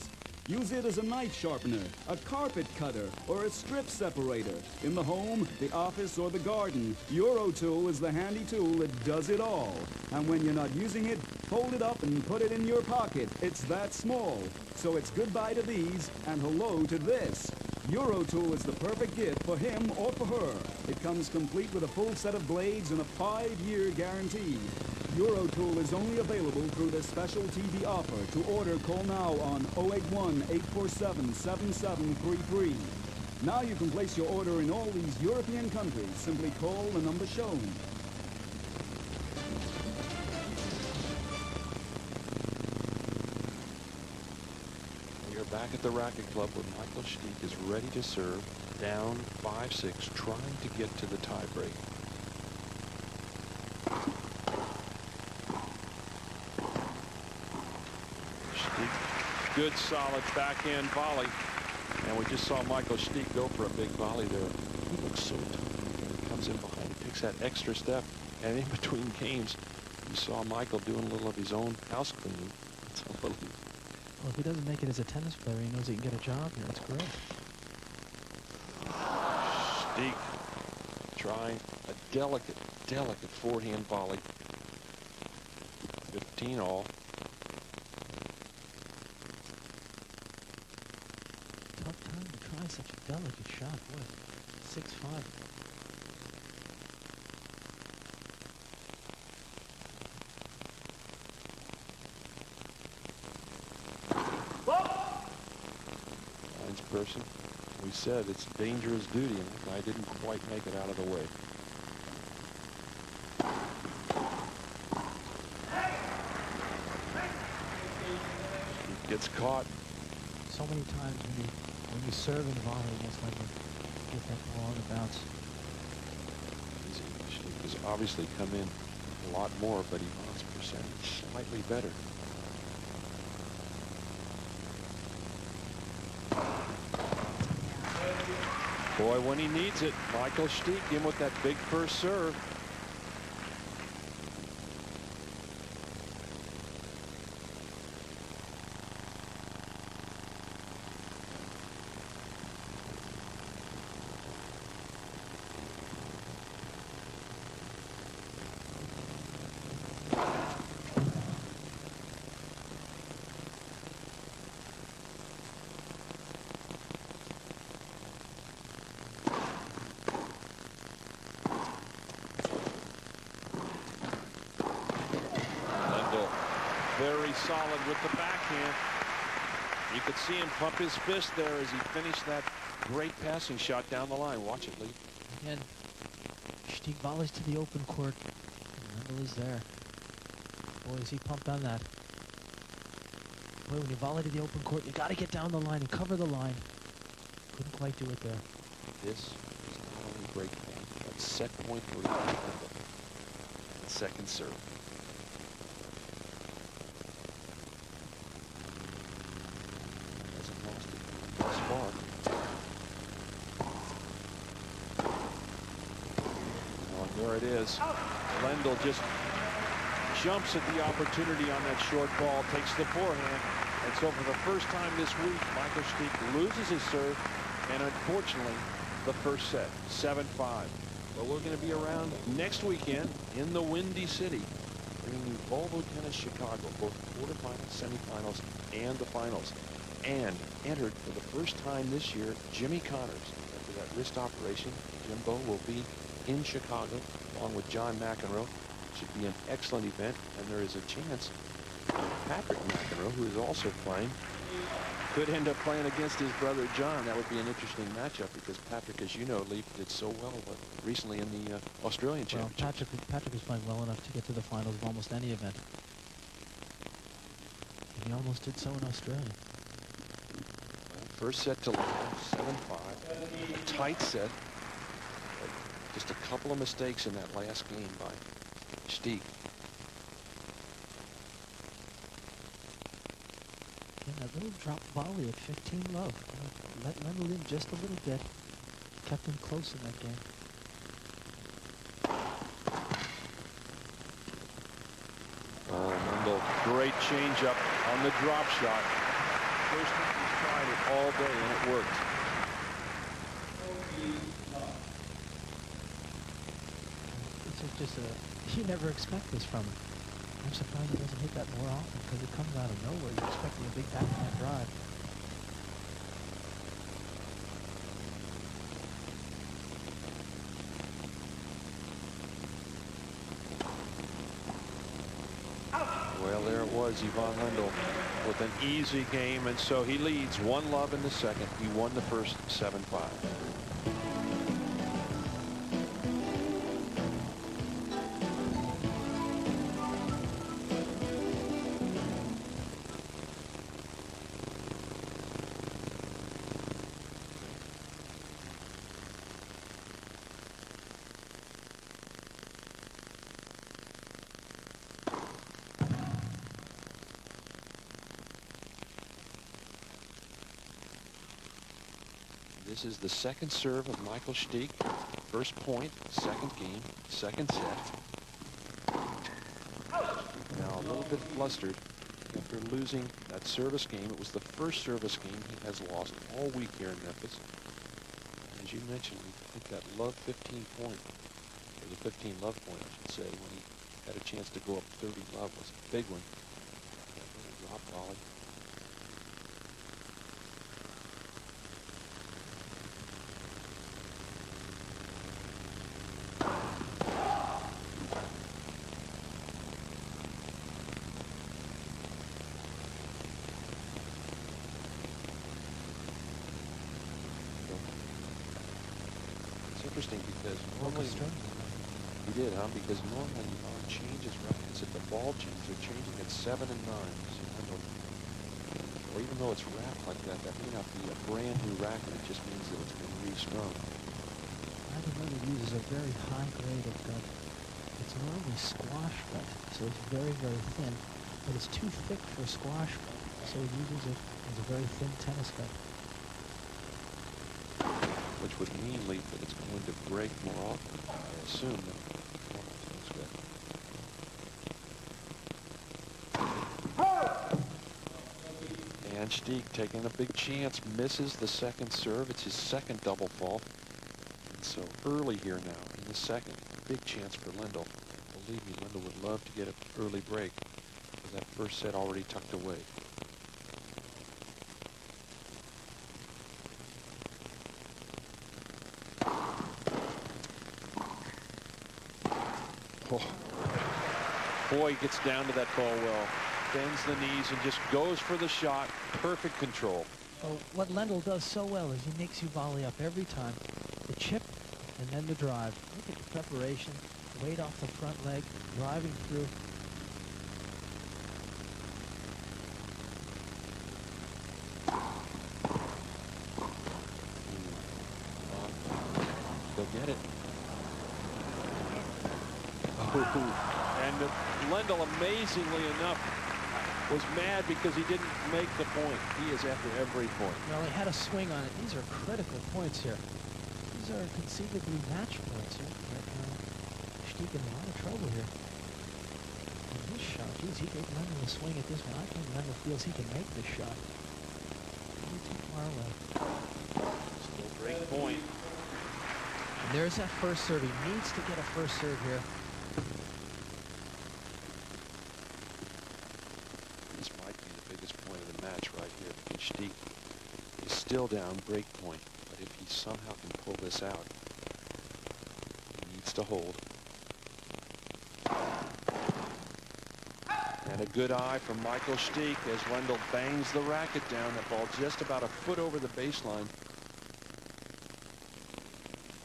J: Use it as a knife sharpener, a carpet cutter, or a strip separator. In the home, the office, or the garden, EuroTool is the handy tool that does it all. And when you're not using it, fold it up and put it in your pocket. It's that small. So it's goodbye to these and hello to this. EuroTool is the perfect gift for him or for her. It comes complete with a full set of blades and a 5-year guarantee. EuroTool is only available through this special TV offer. To order, call now on 081-847-7733. Now you can place your order in all these European countries. Simply call the number shown.
B: We are back at the Racket Club where Michael Stich is ready to serve, down 5-6, trying to get to the tie break. Stich, good solid backhand volley. And we just saw Michael Stich go for a big volley there. He looks so tough. He comes in behind, takes that extra step. And in between games, you saw Michael doing a little of his own house cleaning. It's unbelievable.
C: Well, if he doesn't make it as a tennis player, he knows he can get a job here. That's great.
B: Stich trying a delicate forehand volley. 15 all.
C: Tough time to try such a delicate shot. Boy, 6-5.
B: Person. We said it's dangerous duty, and the guy didn't quite make it out of the way. He gets caught.
C: So many times when you serve and volley against Lendl, get that ball on the bounce.
B: He's obviously come in a lot more, but he wants percentage slightly better. Boy, when he needs it, Michael Stich in with that big first serve. Very solid with the backhand. You could see him pump his fist there as he finished that great passing shot down the line. Watch it, Lee.
C: Again, Stich volleys to the open court. Lendl is there. Boy, is he pumped on that. Boy, when you volley to the open court, you got to get down the line and cover the line. Couldn't quite do it there.
B: This is not only break point, but set point for Lendl. Second serve. There it is. Lendl just jumps at the opportunity on that short ball, takes the forehand, and so for the first time this week, Michael Stich loses his serve, and unfortunately, the first set, 7-5. But we're going to be around next weekend in the Windy City, bringing you Volvo Tennis Chicago, both quarterfinals, semifinals, and the finals. And entered for the first time this year, Jimmy Connors. After that wrist operation, Jimbo will be in Chicago along with John McEnroe. Should be an excellent event, and there is a chance Patrick McEnroe, who is also playing, could end up playing against his brother John. That would be an interesting matchup because Patrick, as you know, Lee, did so well recently in the Australian Championship.
C: Patrick is playing well enough to get to the finals of almost any event. And he almost did so in Australia.
B: First set to Lendl, 7-5. A tight set. Just a couple of mistakes in that last game by Stich.
C: Yeah, that little drop volley at 15 love. Let Lendl in just a little bit. Kept him close in that game.
B: Lendl, great changeup on the drop shot. First time he's tried it all day, and it worked.
C: Just you never expect this from him. I'm surprised he doesn't hit that more often because it comes out of nowhere. You're expecting a big backhand drive.
B: Well, there it was, Ivan Lendl with an easy game, and so he leads 1-love in the second. He won the first 7-5. This is the second serve of Michael Stich. First point, second game, second set. Now a little bit flustered after losing that service game. It was the first service game he has lost all week here in Memphis. As you mentioned, I think that love 15 point, or the 15 love point, I should say, when he had a chance to go up 30 love was a big one. That little drop volley. Interesting because normally he did, huh? Because normally Yvonne changes rackets at the ball change. They're changing at 7 and 9. So or even though it's wrapped like that, that may not be a brand new racket. It just means that it's been restrung.
C: Lendl uses a very high grade of gut. It's normally squash gut, so it's very, very thin, but it's too thick for squash gut, so he uses it as a very thin tennis gut.
B: Which would mean, Leaf, that it's going to break more often, I assume. And Stich taking a big chance, misses the second serve. It's his second double fault. And so early here now in the second, big chance for Lendl. Believe me, Lendl would love to get an early break with that first set already tucked away. Boy, gets down to that ball well, bends the knees and just goes for the shot. Perfect control.
C: Well, what Lendl does so well is he makes you volley up every time. The chip and then the drive. Look at the preparation, weight off the front leg, driving through.
B: They'll get it. And Lendl, amazingly enough, was mad because he didn't make the point. He is after every point.
C: Well, he had a swing on it. These are critical points here. These are conceivably match points here. Stich in a lot of trouble here. And this shot, geez, he gave Lendl a swing at this one. I think Lendl feels he can make this shot. Way too far away.
B: Still break point.
C: And there's that first serve. He needs to get a first serve here. Stich is still down break point, but if he somehow can pull this out, he needs to hold. And a good eye from Michael Stich as Lendl bangs the racket down. That ball just about a foot over the baseline.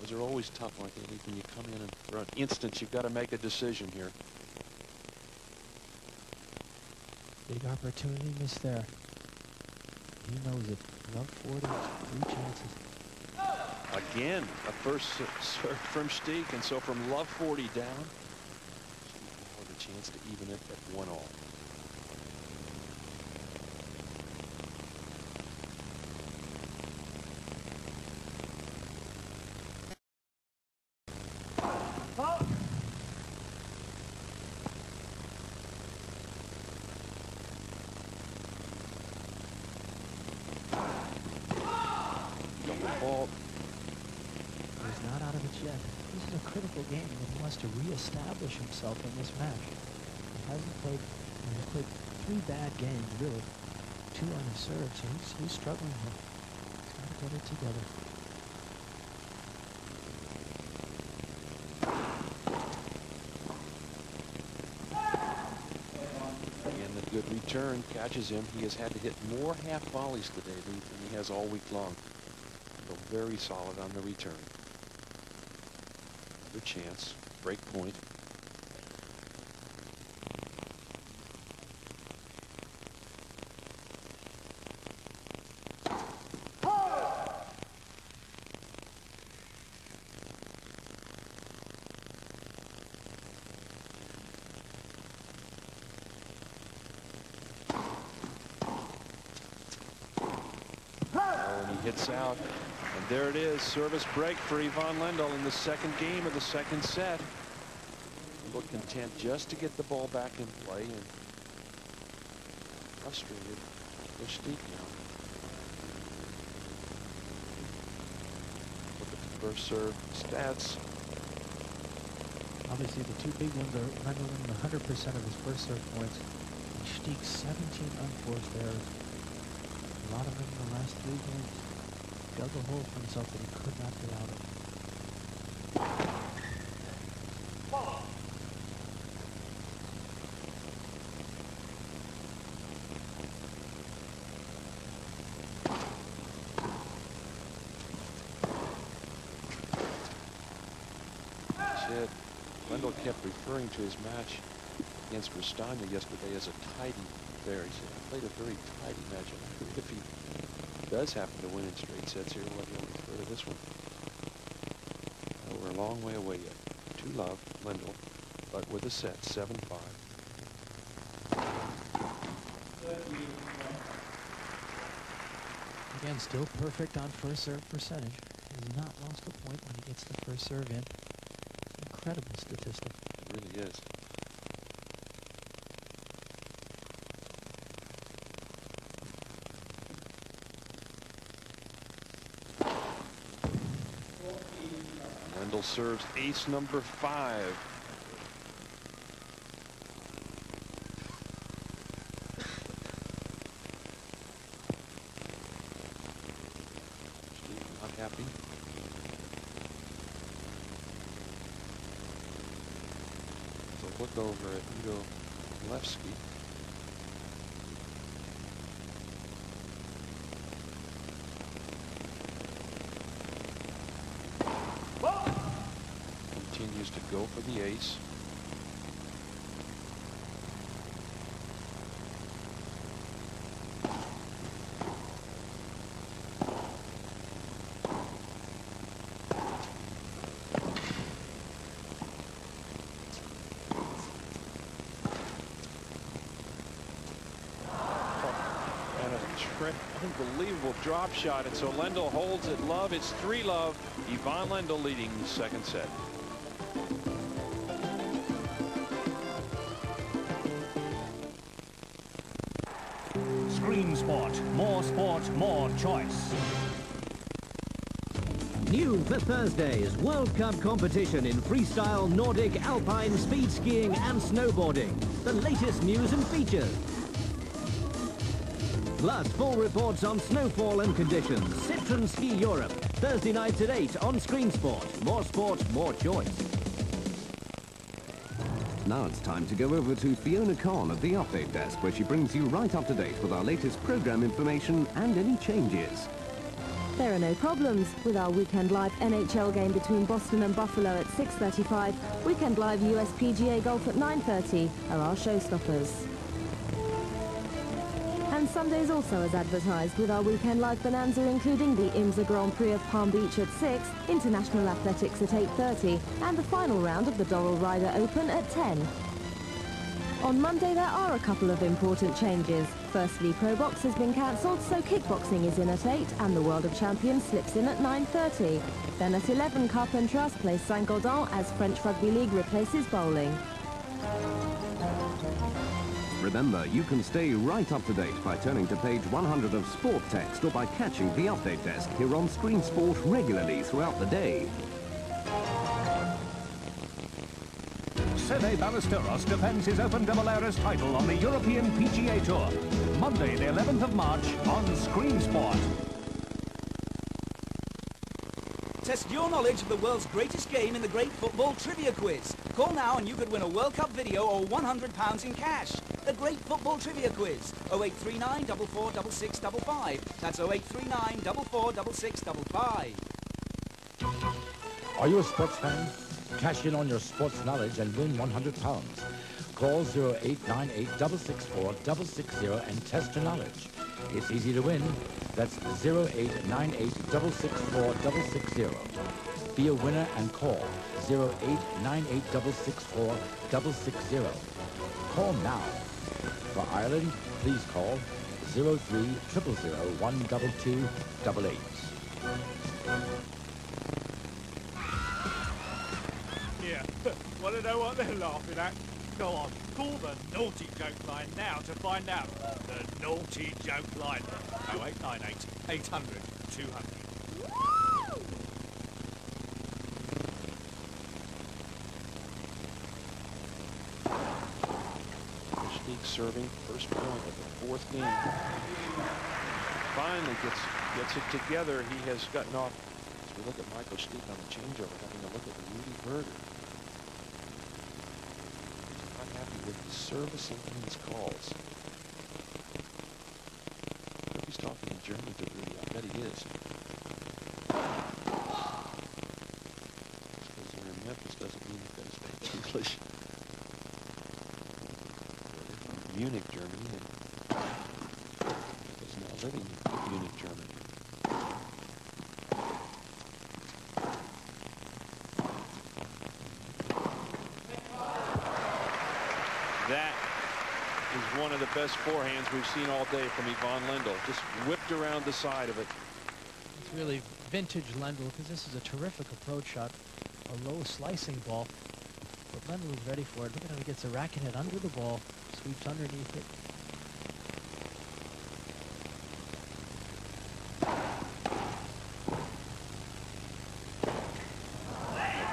C: Those are always tough, aren't they? When you come in and for an instant, you've got to make a decision here. Big opportunity missed there. He knows it. Love 40, 3 chances.
B: Again, a first serve from Stich, and so from love 40 down, Stich with a chance to even it at 1-all.
C: He's not out of it yet. This is a critical game, and he wants to reestablish himself in this match. He hasn't played. He's played 3 bad games, really. 2 on his serve, so he's struggling here. He's got to get it together.
B: Again, the good return catches him. He has had to hit more half volleys today than he has all week long. So very solid on the return. Another chance. Break point. Hits out, and there it is. Service break for Ivan Lendl in the second game of the second set. Look content just to get the ball back in play, and frustrated for Stich now. Look at the first serve stats.
K: Obviously, the two big ones are Lendl winning 100% of his first serve points, and Stich 17 unforced errors. A lot of them in the last 3 games. Dug a hole for himself that he could not get out of.
B: Shit. Lendl kept referring to his match against Rostanya yesterday as a tidy affair. He said, I played a very tidy match. If he does happen to win in straight sets here, what he'll refer to this one. We're a long way away yet. 2-love, Lendl, but with a set, 7-5.
K: Again, still perfect on first serve percentage. Has not lost a point when he gets the first serve in. Incredible statistic.
B: It really is. Lendl serves ace number 5. Stich not happy. So look over at Udo Levski. Continues to go for the ace. And an unbelievable drop shot, and so Lendl holds it love. It's 3-love. Ivan Lendl leading the second set.
D: Screen Sport. More sport, more choice.
L: New for Thursday's World Cup competition in freestyle, Nordic, alpine, speed skiing and snowboarding. The latest news and features. Plus full reports on snowfall and conditions. Citroën Ski Europe. Thursday nights at 8 on Screen Sport. More sport, more choice.
A: Now it's time to go over to Fiona Khan at the update desk, where she brings you right up to date with our latest program information and any changes.
I: There are no problems with our Weekend Live NHL game between Boston and Buffalo at 6:35. Weekend Live USPGA Golf at 9:30 are our showstoppers. And Sundays also as advertised with our Weekend Live Bonanza, including the IMSA Grand Prix of Palm Beach at 6, International Athletics at 8:30, and the final round of the Doral Ryder Open at 10. On Monday there are a couple of important changes. Firstly, Pro Box has been cancelled, so kickboxing is in at 8 and the World of Champions slips in at 9:30. Then at 11, Carpentras plays Saint-Gaudens as French Rugby League replaces bowling.
A: Remember, you can stay right up to date by turning to page 100 of Sport Text or by catching the update desk here on Screen Sport regularly throughout the day.
D: Seve Ballesteros defends his Open Double Ares title on the European PGA Tour. Monday, the 11th of March on Screen Sport.
J: Test your knowledge of the world's greatest game in the Great Football Trivia Quiz. Call now and you could win a World Cup video or £100 in cash. The Great Football Trivia Quiz. 0839 446655. That's 0839 446655.
M: Are you a sports fan? Cash in on your sports knowledge and win £100. Call 0898 664 660 and test your knowledge. It's easy to win. That's 0898 664 660. Be a winner and call 0898 664 660. Call now. For Ireland, please call 03 000 122 88.
N: Yeah, want to know what they're laughing at? Go on, call the naughty joke line now to find out. The naughty joke line. 0898 800 200.
B: Stich serving first point of the fourth game. Finally gets it together. He has gotten off. As we look at Michael Stich on the changeover, having a look at Rudy Berger. Not happy with the service and his calls. I hope he's talking in German to Rudy. I bet he is. Because they're in Memphis doesn't mean he's going to speak English. Munich, Germany, and is now living in Munich, Germany. That is one of the best forehands we've seen all day from Ivan Lendl. Just whipped around the side of it.
K: It's really vintage Lendl because this is a terrific approach shot, a low slicing ball. But Lendl is ready for it. Look at how he gets a racket head under the ball, sweeps underneath it.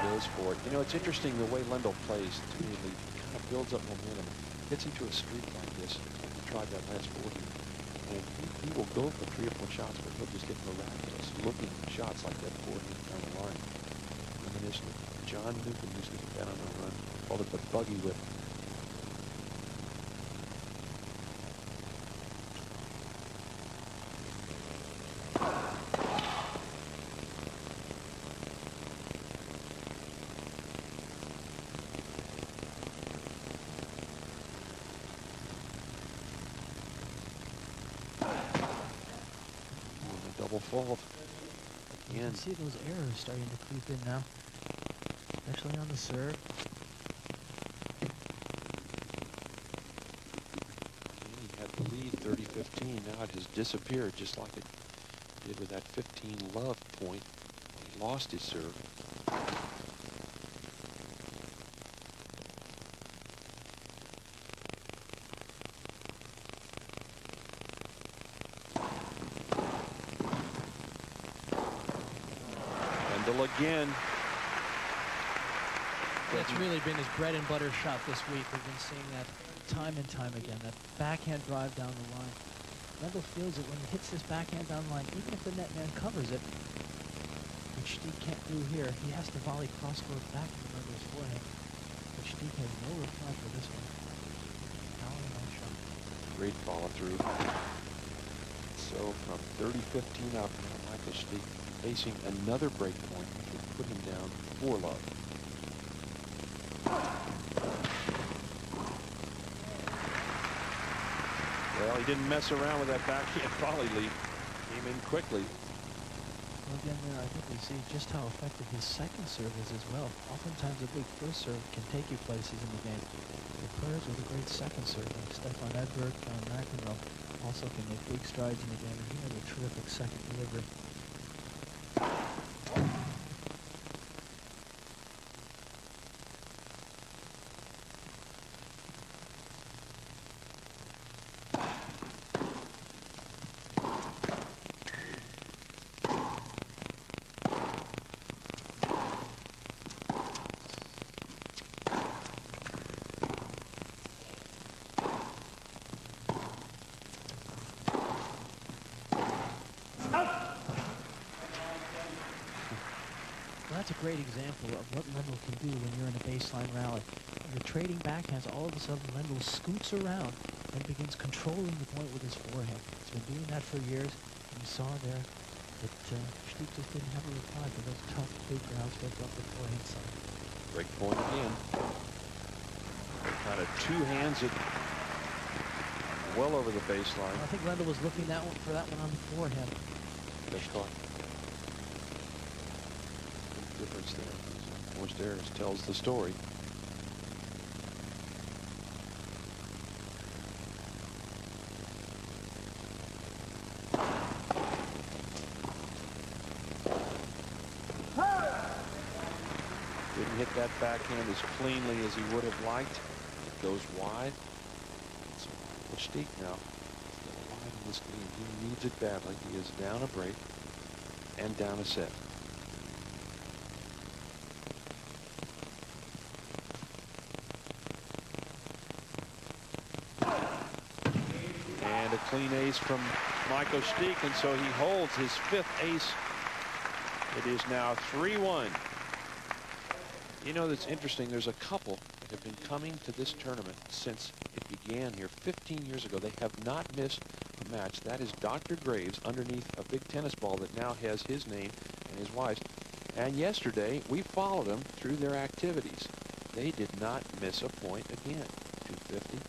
B: Goes for it. You know, it's interesting the way Lendl plays. To me, he kind of builds up momentum, gets into a streak like this. Like he tried that last 40, and he will go for 3 or 4 shots, but he'll just get miraculous looking shots like that 40 down the line. Reminiscent of John Newcomb used to get that on the run. Called it the buggy whip. Double fault.
K: You can see those errors starting to creep in now, especially on the serve.
B: He had the lead 30-15. Now it has disappeared just like it did with that 15 love point. He lost his serve. Lendl again.
K: That's really been his bread and butter shot this week. We've been seeing that time and time again, that backhand drive down the line. Lendl feels it when he hits this backhand down the line, even if the net man covers it, which Stich can't do here. He has to volley cross-court back to Lendl's forehand, but Stich has no reply for this one. Power nice shot.
B: Great follow-through. So from 30-15 up, Michael Stich facing another break point, which would put him down 4 love. Well, he didn't mess around with that backhand volley lead. Came in quickly.
K: Well, again, there I think we see just how effective his second serve is as well. Oftentimes a big first serve can take you places in the game. The players with a great second serve, like Stefan Edberg, John McEnroe, also can make big strides in the game, and he had a terrific second delivery. that's a great example of what Lendl can do when you're in a baseline rally. When you're trading backhands, all of a sudden Lendl scoots around and begins controlling the point with his forehand. He's been doing that for years, and you saw there that Stich just didn't have a reply for those tough big rounds built up the forehand side.
B: Break point again. Kind of two hands it well over the baseline.
K: I think Lendl was looking for that one on the forehand.
B: That's caught. Big difference there. Forced errors tells the story. Didn't hit that backhand as cleanly as he would have liked. It goes wide. So Stich now still alive in this game. He needs it badly. He is down a break and down a set. And a clean ace from Michael Stich, and so he holds his 5th ace. It is now 3-1. You know, that's interesting. There's a couple that have been coming to this tournament since it began here 15 years ago. They have not missed a match. That is Dr. Graves underneath a big tennis ball that now has his name and his wife's. And yesterday, we followed them through their activities. They did not miss a point again. 250,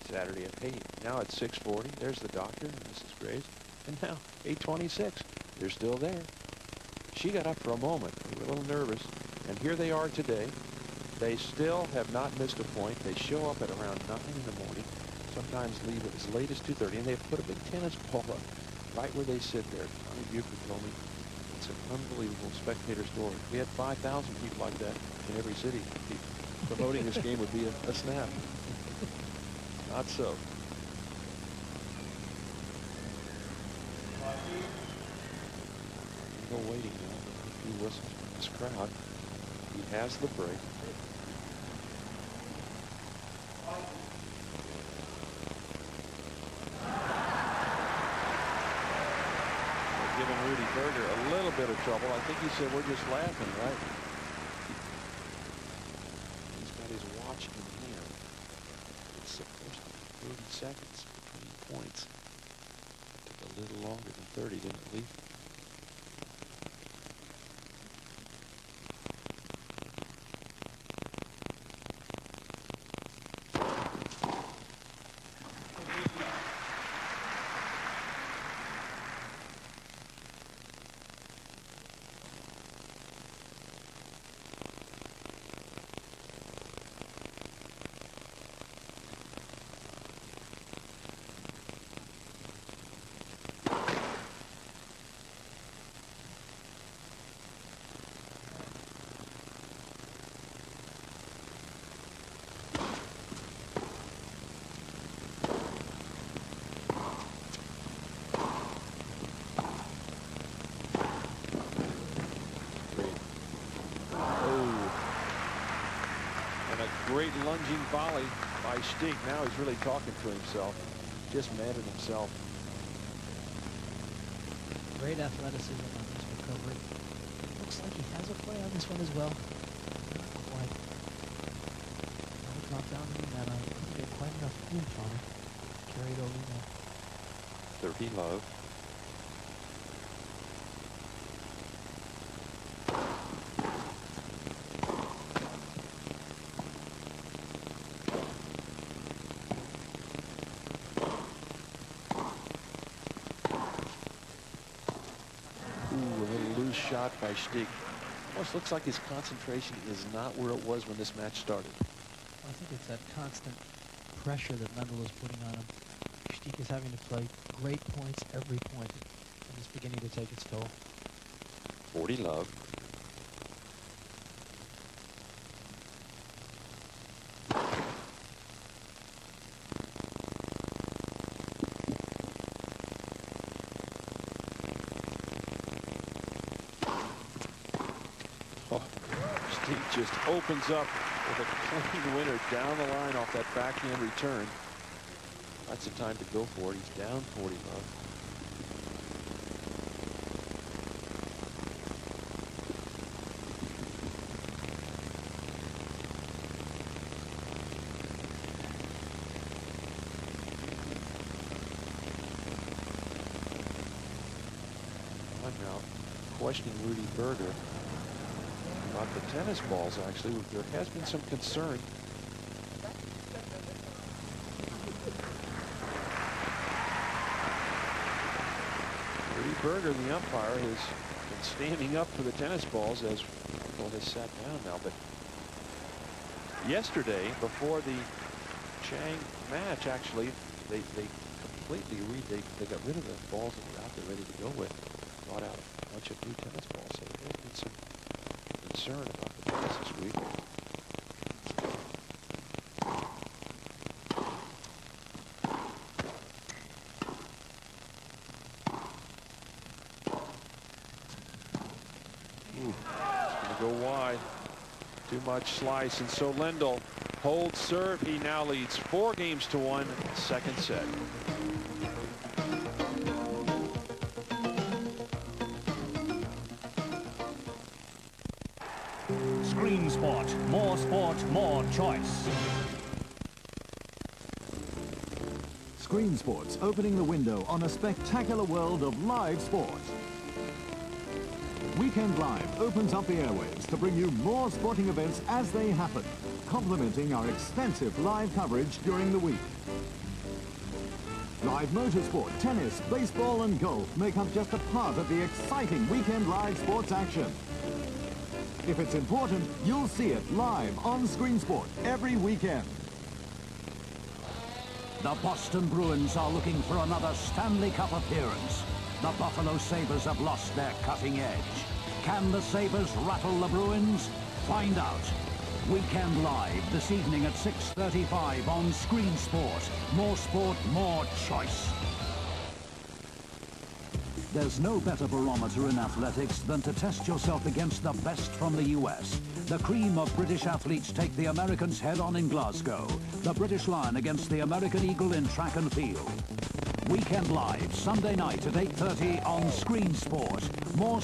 B: Saturday at 8. Now at 6:40, there's the doctor and Mrs. Graves. And now 8:26, they're still there. She got up for a moment. They were a little nervous. And here they are today. They still have not missed a point. They show up at around 9 in the morning, sometimes leave as late as 2:30, and they've put a big tennis ball up right where they sit there. Tommy Buford told me it's an unbelievable spectator story. We had 5,000 people like that in every city. Promoting this game would be a snap. Not so. No waiting now. A few whistles from this crowd. He has the break. We're giving Rudy Berger a little bit of trouble. I think he said we're just laughing, right? He's got his watch in hand. It's supposed to be 30 seconds between points. Took a little longer than 30, didn't it, Lee? Great lunging volley by Stich. Now he's really talking to himself. Just mad at himself.
K: Great athleticism on this recovery. Looks like he has a play on this one as well. Not quite. Drop down in the net. I couldn't get quite enough oomph on it. Carried over the
B: 30 love. Shot by Stich. Almost looks like his concentration is not where it was when this match started.
K: I think it's that constant pressure that Lendl is putting on him. Stich is having to play great points every point, and it's beginning to take its toll.
B: 40 love. Just opens up with a clean winner down the line off that backhand return. That's the time to go for it. He's down 40 love. timeout, questioning Rudy Berger about the tennis balls. Actually, there has been some concern. Rudy Berger, the umpire, has been standing up for the tennis balls as Michael has sat down now. But yesterday, before the Chang match, actually, they completely they got rid of the balls that were out there ready to go with. Brought out a bunch of new tennis balls. So there's been some concern about the tennis this week. It's going to go wide. Too much slice, and so Lendl holds serve. He now leads 4-1, second set.
D: Screen Sport, more choice.
G: Screen Sports opening the window on a spectacular world of live sport. Weekend Live opens up the airwaves to bring you more sporting events as they happen, complementing our extensive live coverage during the week. Live motorsport, tennis, baseball and golf make up just a part of the exciting Weekend Live sports action. If it's important, you'll see it live on Screen Sport every weekend. The Boston Bruins are looking for another Stanley Cup appearance. The Buffalo Sabres have lost their cutting edge. Can the Sabres rattle the Bruins? Find out. Weekend Live this evening at 6:35 on Screen Sport. More choice. There's no better barometer in athletics than to test yourself against the best from the US. The cream of British athletes take the Americans head-on in Glasgow. The British Lion against the American Eagle in track and field. Weekend Live, Sunday night at 8:30 on Screen Sport, more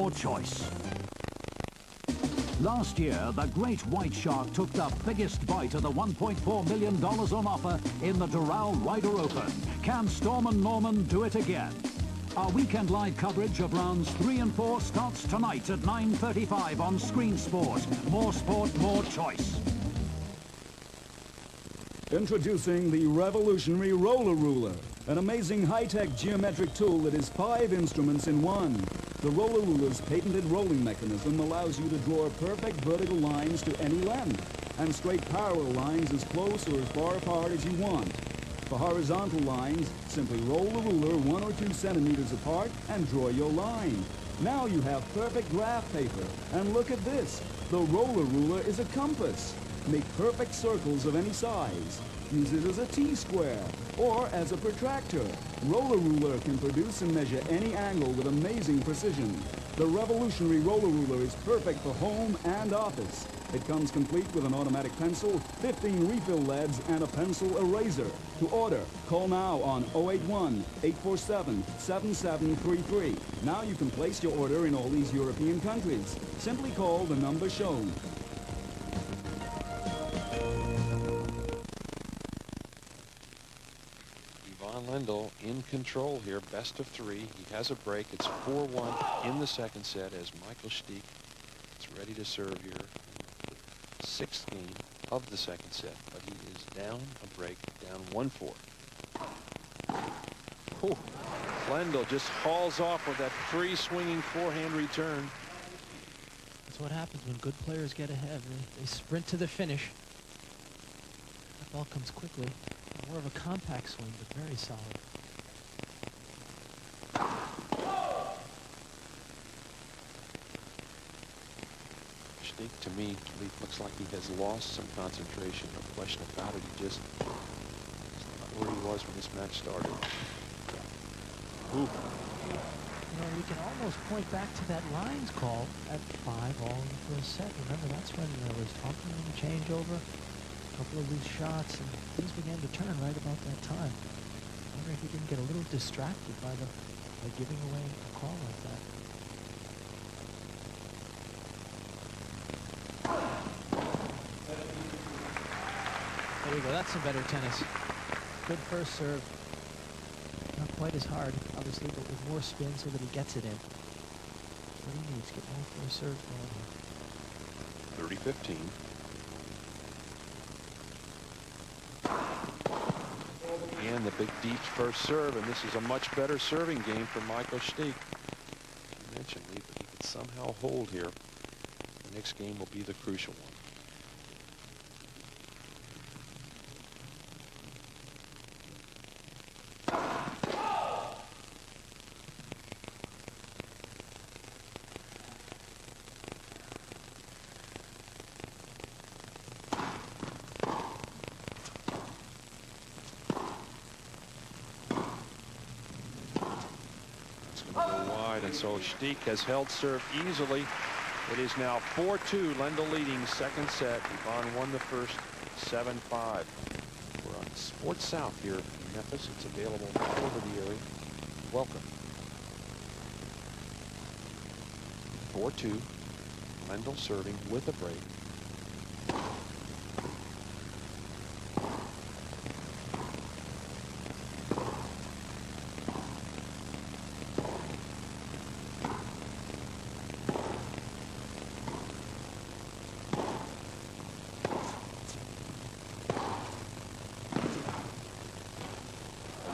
G: choice. Last year, the great white shark took the biggest bite of the $1.4 million on offer in the Doral Ryder Open. Can Storm and Norman do it again? Our Weekend Live coverage of rounds 3 and 4 starts tonight at 9:35 on Screen Sport, more choice.
J: Introducing the revolutionary roller ruler, an amazing high-tech geometric tool that is 5 instruments in one. The roller ruler's patented rolling mechanism allows you to draw perfect vertical lines to any length, and straight parallel lines as close or as far apart as you want. For horizontal lines, simply roll the ruler 1 or 2 centimeters apart and draw your line. Now you have perfect graph paper. And look at this. The roller ruler is a compass. Make perfect circles of any size. Use it as a T-square or as a protractor. Roller ruler can produce and measure any angle with amazing precision. The revolutionary roller ruler is perfect for home and office. It comes complete with an automatic pencil, 15 refill leads, and a pencil eraser. To order, call now on 081-847-7733. Now you can place your order in all these European countries. Simply call the number shown.
B: Lendl in control here, best of 3. He has a break. It's 4-1 in the second set as Michael Stich is ready to serve here in the 6th game of the second set. But he is down a break, down 1-4. Lendl just hauls off with that free swinging forehand return.
C: That's what happens when good players get ahead. They sprint to the finish. That ball comes quickly. More of a compact swing, but very solid.
B: Stich, to me, looks like he has lost some concentration. No question about it. He just is not where he was when this match started. Ooh.
C: You know, we can almost point back to that lines call at 5 all in the first set. Remember, that's when there was talking in the changeover. Couple of loose shots, and things began to turn right about that time. I wonder if he didn't get a little distracted by giving away a call like that. There you go. That's some better tennis. Good first serve. Not
K: quite as hard, obviously, but with more spin so that he gets it in. What he needs, get all four serves going here.
B: 30-15. And the big deep first serve, and this is a much better serving game for Michael Stich. You mentioned Lee, but he could somehow hold here. The next game will be the crucial one. And so Stich has held serve easily. It is now 4-2. Lendl leading second set. Ivan won the first 7-5. We're on Sports South here in Memphis. It's available all over the area. Welcome. 4-2. Lendl serving with a break.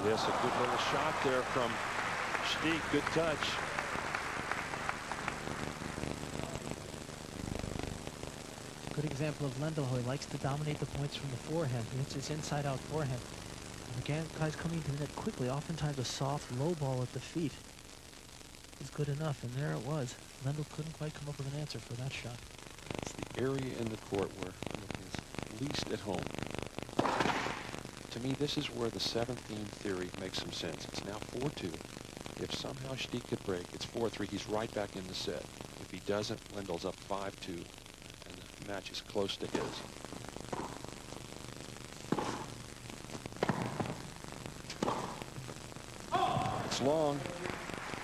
B: Yes, a good little shot there from Stich. Good touch.
K: Good example of Lendl, how he likes to dominate the points from the forehand. He hits his inside-out forehand. And again, guys coming to the net quickly. Oftentimes a soft, low ball at the feet is good enough, and there it was. Lendl couldn't quite come up with an answer for that shot.
B: That's the area in the court where he is least at home. To me, this is where the seventh game theory makes some sense. It's now 4-2. If somehow Stich could break, it's 4-3. He's right back in the set. If he doesn't, Lendl's up 5-2, and the match is close to his. It's long.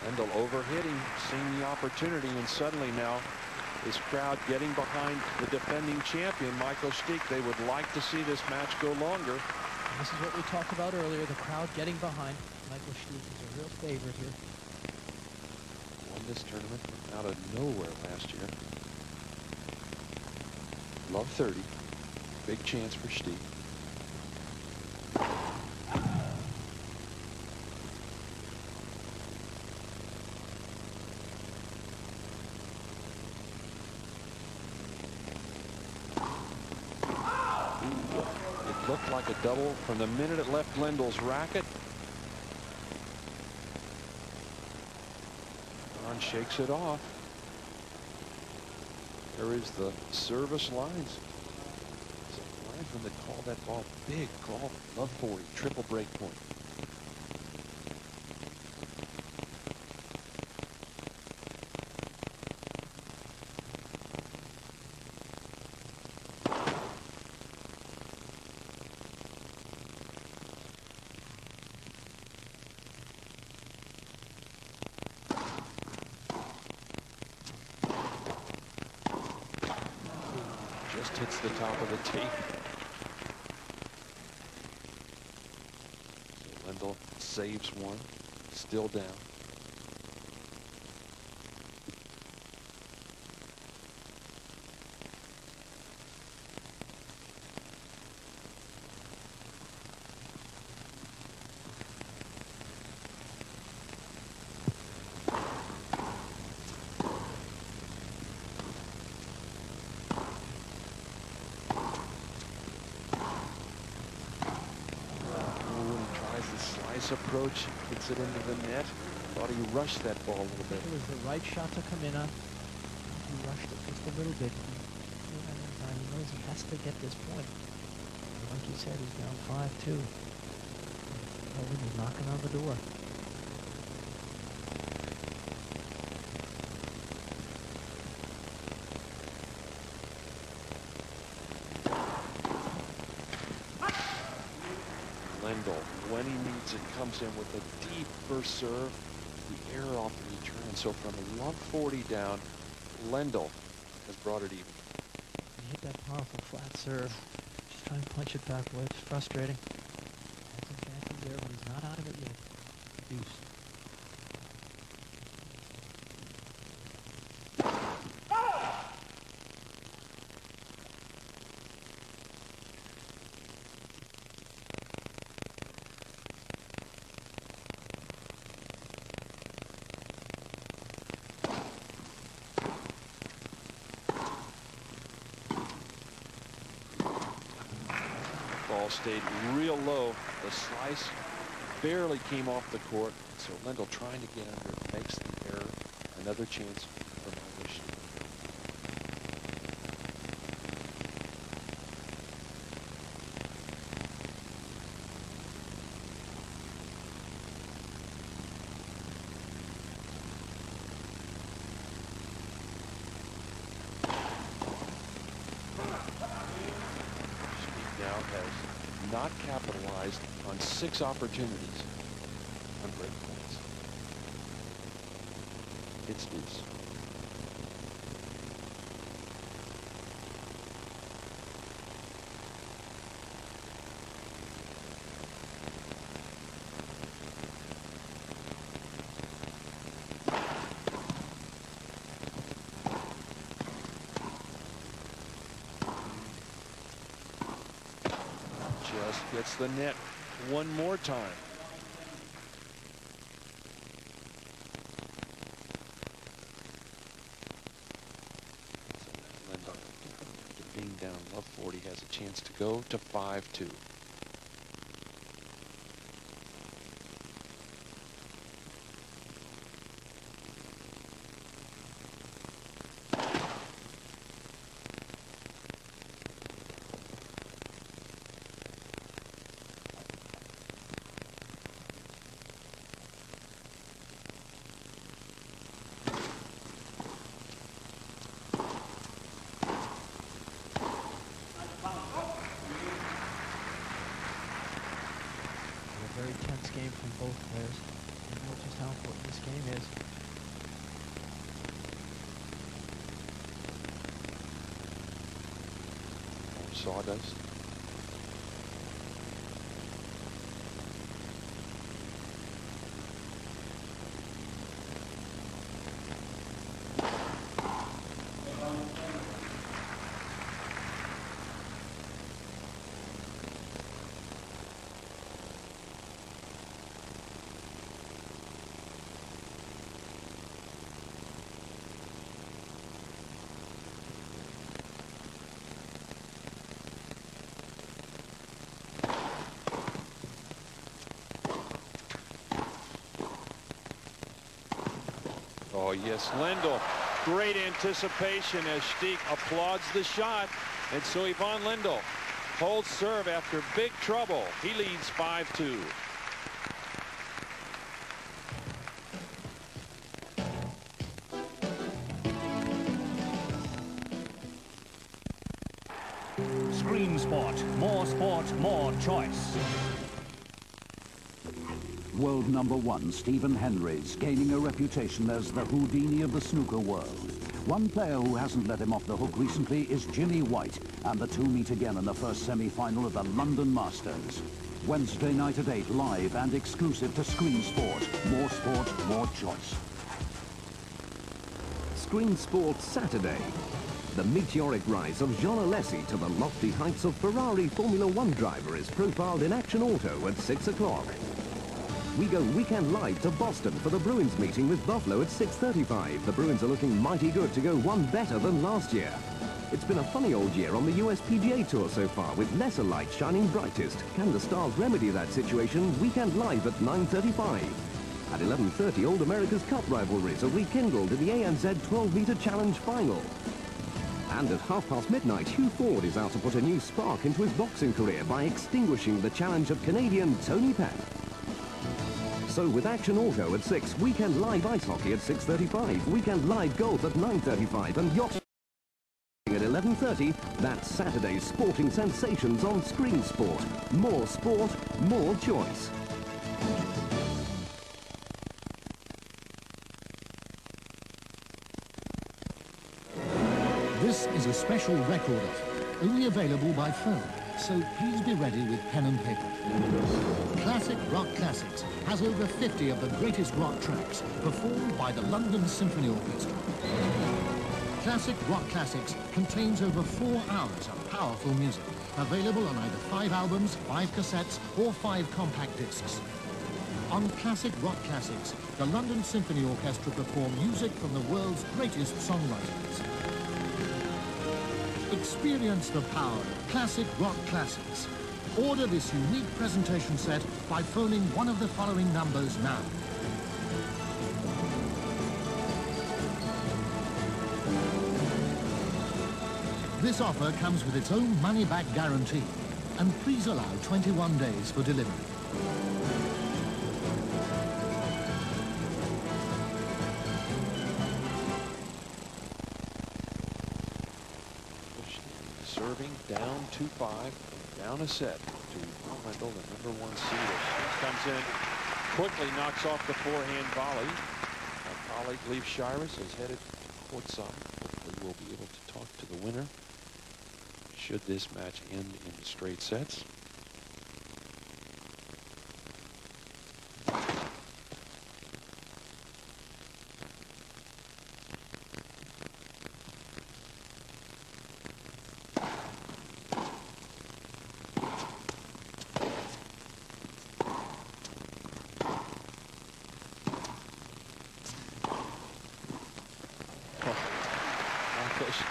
B: Lendl overhitting, seeing the opportunity, and suddenly now this crowd getting behind the defending champion, Michael Stich. They would like to see this match go longer.
K: And this is what we talked about earlier, the crowd getting behind. Michael Stich is a real favorite here.
B: Won this tournament out of nowhere last year. Love 30. Big chance for Stich. Looked like a double from the minute it left Lendl's racket. Ron shakes it off. There is the service lines. So linesmen that call that ball big, call love 40, triple break point. Hits the top of the tee. So Lendl saves one, still down. Approach, hits it into the net. Thought he rushed that ball a little bit.
K: It was the right shot to come in on. He rushed it just a little bit. He knows he has to get this point. Like you said, he's down 5-2. He's knocking on the door.
B: Lendl, when he needs it, comes in with a deep first serve. The error off the return. So from a love 40 down, Lendl has brought it even.
K: He hit that powerful flat serve. Just trying to punch it back away. It's frustrating. That's a chance there, but he's not out of it yet. He'll be
B: ball stayed real low. The slice barely came off the court. So Lendl trying to get under it, makes the error. Another chance for Memphis. Has not capitalized on 6 opportunities on break points. It's loose. Just gets the net one more time. Lendl, being down love 40, has a chance to go to 5-2.
K: Very tense game from both players. They know just how important this game is.
B: Sawdust. Oh, yes, Lendl. Great anticipation as Stich applauds the shot. And so Ivan Lendl holds serve after big trouble. He leads 5-2.
D: Screen Sport. More choice.
G: World #1 Stephen Henry's gaining a reputation as the Houdini of the snooker world. One player who hasn't let him off the hook recently is Jimmy White, and the two meet again in the first semi-final of the London Masters. Wednesday night at 8, live and exclusive to Screen Sport, more choice.
A: Screen Sport Saturday. The meteoric rise of Jean Alesi to the lofty heights of Ferrari Formula One driver is profiled in Action Auto at 6 o'clock. We go weekend live to Boston for the Bruins meeting with Buffalo at 6:35. The Bruins are looking mighty good to go one better than last year. It's been a funny old year on the US PGA Tour so far, with lesser light shining brightest. Can the Stars remedy that situation? Weekend live at 9:35. At 11:30, Old America's Cup rivalries are rekindled in the ANZ 12-meter challenge final. And at midnight, Hugh Ford is out to put a new spark into his boxing career by extinguishing the challenge of Canadian Tony Penn. So with Action Auto at 6, weekend live ice hockey at 6:35, weekend live golf at 9:35, and yacht at 11:30, that's Saturday's sporting sensations on Screen Sport. More sport, more choice.
H: This is a special record offer, only available by phone, so please be ready with pen and paper. Classic Rock Classics has over 50 of the greatest rock tracks performed by the London Symphony Orchestra. Classic Rock Classics contains over 4 hours of powerful music, available on either 5 albums, 5 cassettes, or 5 compact discs. On Classic Rock Classics, the London Symphony Orchestra perform music from the world's greatest songwriters. Experience the power of Classic Rock Classics. Order this unique presentation set by phoning one of the following numbers now. This offer comes with its own money-back guarantee, and please allow 21 days for delivery.
B: Serving down 2-5, down a set to Lendl, the #1 seed. Comes in, quickly knocks off the forehand volley. Our colleague Leif Shiras is headed courtside. Hopefully we'll be able to talk to the winner should this match end in straight sets.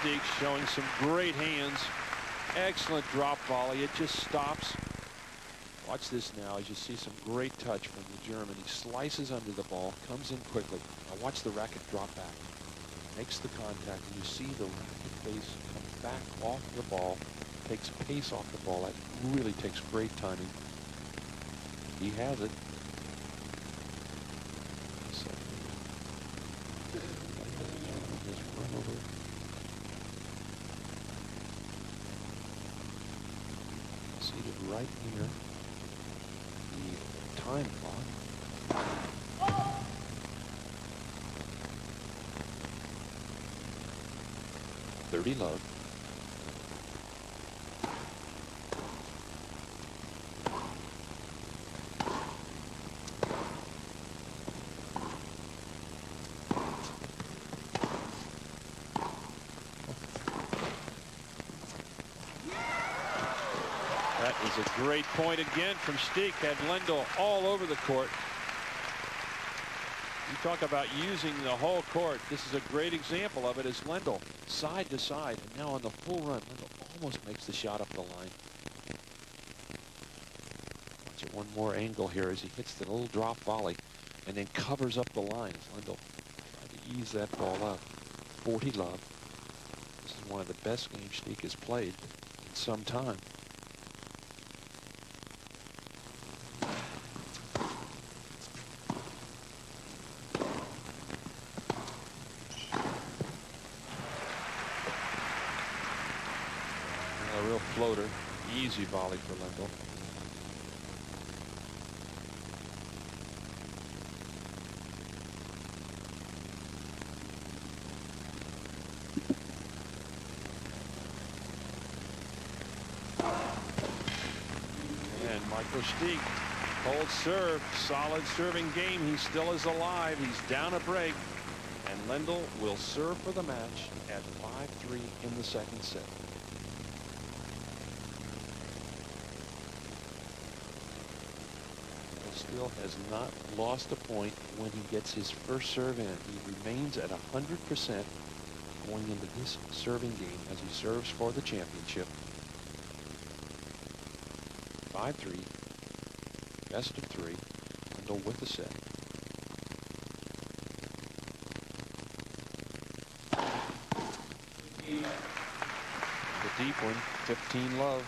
B: Stich showing some great hands. Excellent drop volley. It just stops. Watch this now as you see some great touch from the German. He slices under the ball, comes in quickly. Now watch the racket drop back. Makes the contact, and you see the racket face come back off the ball, takes pace off the ball. That really takes great timing. He has it. So, just run over. Seated right here. The time clock. 30 love. That is a great point again from Stich. Had Lendl all over the court. You talk about using the whole court. This is a great example of it as Lendl side to side. And now on the full run, Lendl almost makes the shot up the line. Watch it one more angle here as he hits the little drop volley and then covers up the line. Lendl trying to ease that ball up. 40 love. This is one of the best games Stich has played in some time. Floater, easy volley for Lendl. And Michael Stich, cold serve, solid serving game. He still is alive. He's down a break, and Lendl will serve for the match at 5-3 in the second set. Still has not lost a point when he gets his first serve in. He remains at 100% going into this serving game as he serves for the championship. 5-3, best of 3, Lendl with the set. The deep one, 15 love.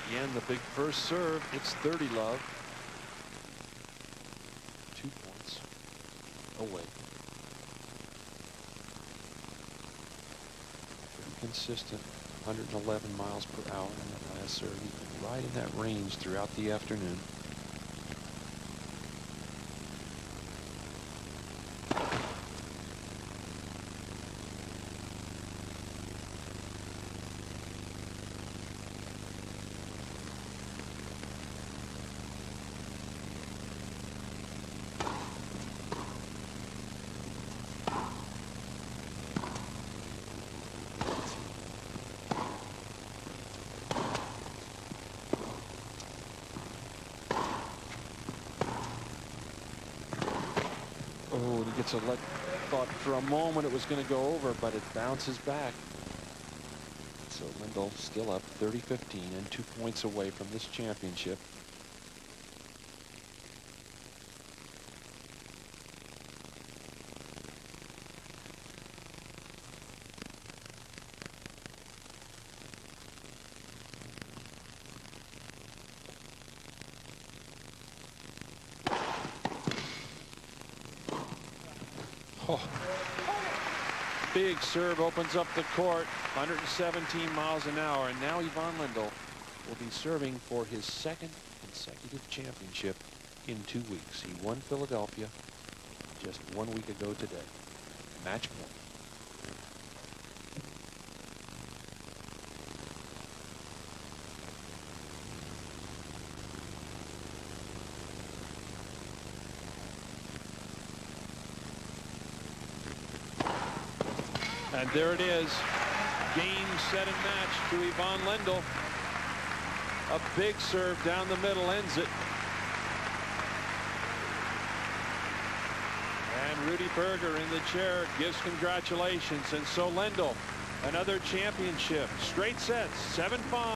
B: Again, the big first serve. It's 30 love. 2 points away. Pretty consistent. 111 miles per hour in that last serve. Right in that range throughout the afternoon. Oh, he gets a let. Thought for a moment it was going to go over, but it bounces back. So Lendl still up 30-15 and 2 points away from this championship. Oh. Big serve opens up the court, 117 miles an hour, and now Ivan Lendl will be serving for his second consecutive championship in 2 weeks. He won Philadelphia just 1 week ago today. Match point. And there it is. Game, set, and match to Ivan Lendl. A big serve down the middle ends it. And Rudy Berger in the chair gives congratulations. And so Lendl, another championship. Straight sets, 7-5.